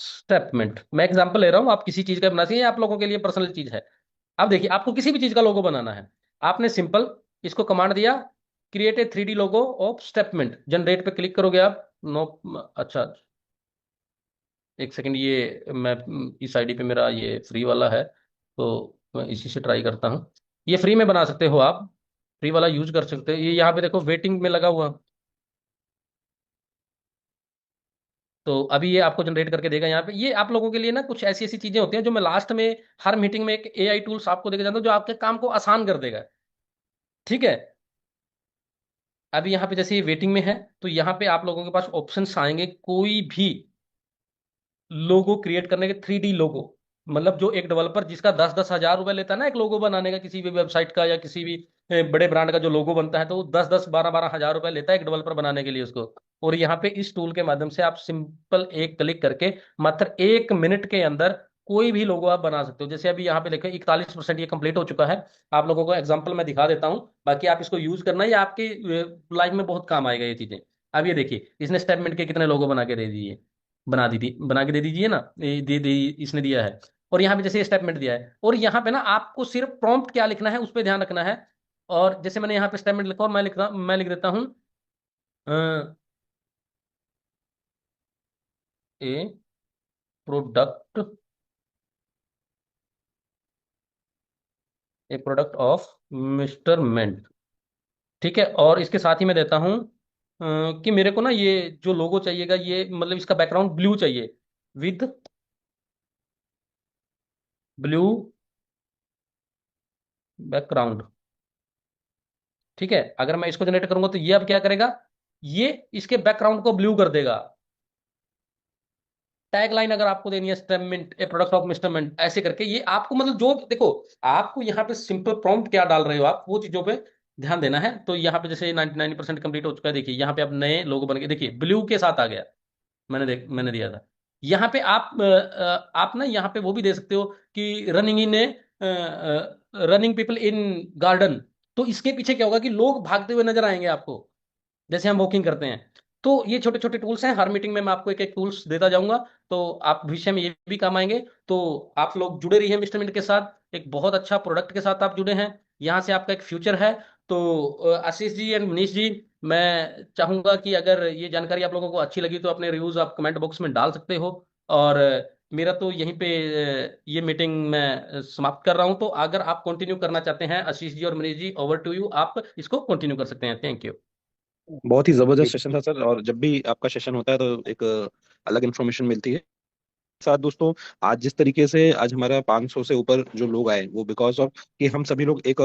स्टेटमेंट। मैं एग्जांपल ले रहा हूँ, आप किसी चीज का बना सकते हैं, ये आप लोगों के लिए पर्सनल चीज है। अब देखिए आपको किसी भी चीज का लोगो बनाना है, आपने सिंपल इसको कमांड दिया, create a 3D logo of statement, generate पे क्लिक करोगे आप। नो, अच्छा, एक सेकंड, ये मैं इस आईडी पे मेरा ये फ्री वाला है, तो मैं इसी से ट्राई करता हूँ। ये फ्री में बना सकते हो आप, फ्री वाला यूज कर सकते हो। ये यहाँ पे देखो वेटिंग में लगा हुआ, तो अभी ये आपको जनरेट करके देगा यहाँ पे। ये आप लोगों के लिए ना कुछ ऐसी ऐसी चीजें होती हैं जो मैं लास्ट में हर मीटिंग में एक एआई टूल्स आपको देके जाता हूँ जो आपके काम को आसान कर देगा। ठीक है, अभी यहाँ पे जैसे ये वेटिंग में है, तो यहाँ पे आप लोगों के पास ऑप्शंस आएंगे, कोई भी लोगो क्रिएट करने के, 3D लोगो, मतलब जो एक डेवलपर जिसका 10-10 हज़ार रुपए लेता है ना एक लोगो बनाने का, किसी भी वेबसाइट का या किसी भी बड़े ब्रांड का जो लोगो बनता है, तो वो 10-10 12-12 हज़ार रुपए लेता है एक डेवलपर बनाने के लिए उसको। और यहाँ पे इस टूल के माध्यम से आप सिंपल एक क्लिक करके मात्र 1 मिनट के अंदर कोई भी लोगो आप बना सकते हो। जैसे अभी यहाँ पे देखो 41% ये कंप्लीट हो चुका है। आप लोगों को एग्जाम्पल मैं दिखा देता हूँ, बाकी आप इसको यूज करना, ये आपके लाइफ में बहुत काम आएगा ये चीजें। अब ये देखिए इसने स्टेटमेंट के कितने लोगो बना के दे दिए, बना के दे दीजिए ना, दे इसने दिया है। और यहाँ पे जैसे स्टेटमेंट दिया है, और यहाँ पे ना आपको सिर्फ प्रॉम्प्ट क्या लिखना है उस पर ध्यान रखना है। और जैसे मैंने यहाँ पे स्टेटमेंट लिखा, और मैं लिख देता हूँ a product, a product of मिस्टर मेंट। ठीक है, और इसके साथ ही मैं देता हूँ कि मेरे को ना ये जो लोगो चाहिएगा, ये मतलब इसका बैकग्राउंड ब्लू चाहिए, विद ब्लू बैकग्राउंड। ठीक है, अगर मैं इसको जनरेट करूंगा तो ये अब क्या करेगा, ये इसके बैकग्राउंड को ब्लू कर देगा। टैग लाइन अगर आपको देनी है, स्टेटमेंट ए प्रोडक्ट ऑफ मिस्टरमेंट, ऐसे करके ये आपको, मतलब जो देखो, आपको यहाँ पे सिंपल प्रॉम्प्ट क्या डाल रहे हो आप, वो चीजों पे ध्यान देना है। तो यहाँ पे जैसे 99% कंप्लीट हो चुका है, देखिए यहाँ पे अब नए लोगो बन गए, देखिए ब्लू के साथ आ गया। मैंने दिया था। यहाँ पे आप ना यहाँ पे वो भी दे सकते हो कि running in A running people in garden. तो इसके पीछे क्या होगा कि लोग भागते हुए नजर आएंगे आपको, जैसे हम वॉकिंग करते हैं। तो ये छोटे छोटे टूल्स हैं, हर मीटिंग में मैं आपको एक एक टूल्स देता जाऊंगा, तो आप भविष्य में ये भी काम आएंगे। तो आप लोग जुड़े रहिए मिस्टर मिनट के साथ, एक बहुत अच्छा प्रोडक्ट के साथ आप जुड़े हैं, यहाँ से आपका एक फ्यूचर है। तो आशीष जी एंड मनीष जी, मैं चाहूंगा कि अगर ये जानकारी आप लोगों को अच्छी लगी तो अपने रिव्यूज आप कमेंट बॉक्स में डाल सकते हो। और मेरा तो यहीं पे ये मीटिंग मैं समाप्त कर रहा हूँ। तो अगर आप कंटिन्यू करना चाहते हैं आशीष जी और Manish ji, over to you, आप इसको कंटिन्यू कर सकते हैं। Thank you.
बहुत ही जबरदस्त सेशन था सर, और जब भी आपका सेशन होता है तो एक अलग इन्फॉर्मेशन मिलती है। साथ दोस्तों, आज जिस तरीके से आज हमारा 500 से ऊपर जो लोग आए, वो बिकॉज ऑफ कि हम सभी लोग एक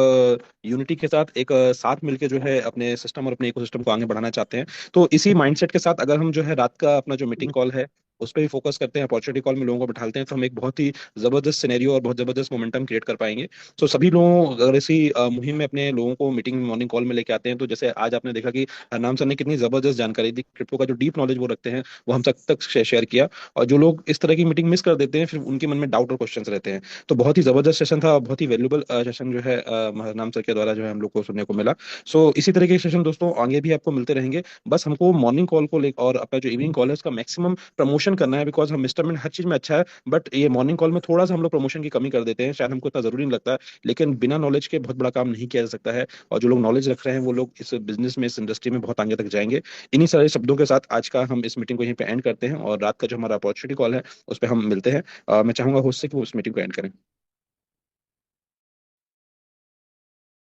यूनिटी के साथ, एक साथ मिलके जो है अपने सिस्टम और अपने इकोसिस्टम को आगे बढ़ाना चाहते हैं। तो इसी माइंडसेट के साथ अगर हम जो है रात का अपना जो मीटिंग कॉल है उस पर भी फोकस करते हैं, अपॉर्चुनिटी कॉल में लोगों को बिठाते हैं, तो हम एक बहुत ही जबरदस्त सिनेरियो और बहुत जबरदस्त मोमेंटम क्रिएट कर पाएंगे। तो सभी लोगों, अगर इसी मुहिम में अपने लोगों को मीटिंग मॉर्निंग कॉल में लेके आते हैं, तो जैसे आज आपने देखा कि हरनाम सर ने कितनी जबरदस्त जानकारी दी, क्रिप्टो का जो डीप नॉलेज वो रखते हैं, वो हम तक शेयर किया। और जो लोग इस तरह की मीटिंग मिस कर देते हैं, फिर उनके मन में डाउट और क्वेश्चंस रहते हैं। तो बहुत ही जबरदस्त सेशन था, बहुत ही वैल्यूबल सेशन जो है नाम सर के द्वारा जो है हम लोग को सुनने को मिला। सो इसी तरह के सेशन दोस्तों आगे भी आपको मिलते रहेंगे। बस हमको मॉर्निंग कॉल को लेकर और अपना जो इवनिंग कॉल है उसका मैक्सिमम प्रमोशन करना है, बिकॉज हम मिस्टर मिनट हर चीज में अच्छा है, बट ये मॉर्निंग कॉल में थोड़ा सा हम लोग प्रमोशन की कमी कर देते हैं, शायद हमको इतना जरूरी नहीं लगता है। लेकिन बिना नॉलेज के बहुत बड़ा काम नहीं किया जा सकता है, और जो लोग नॉलेज रख रहे हैं वो लोग इस बिजनेस में, इस इंडस्ट्री में बहुत आगे तक जाएंगे। इन्हीं सारे शब्दों के साथ आज का हम इस मीटिंग को यहीं पे एंड करते हैं, और रात का जो हमारा अपॉर्चुनिटी कॉल है उस पर हम मिलते हैं। मैं चाहूंगा होस्ट से कि वो उस मीटिंग को एंड करें।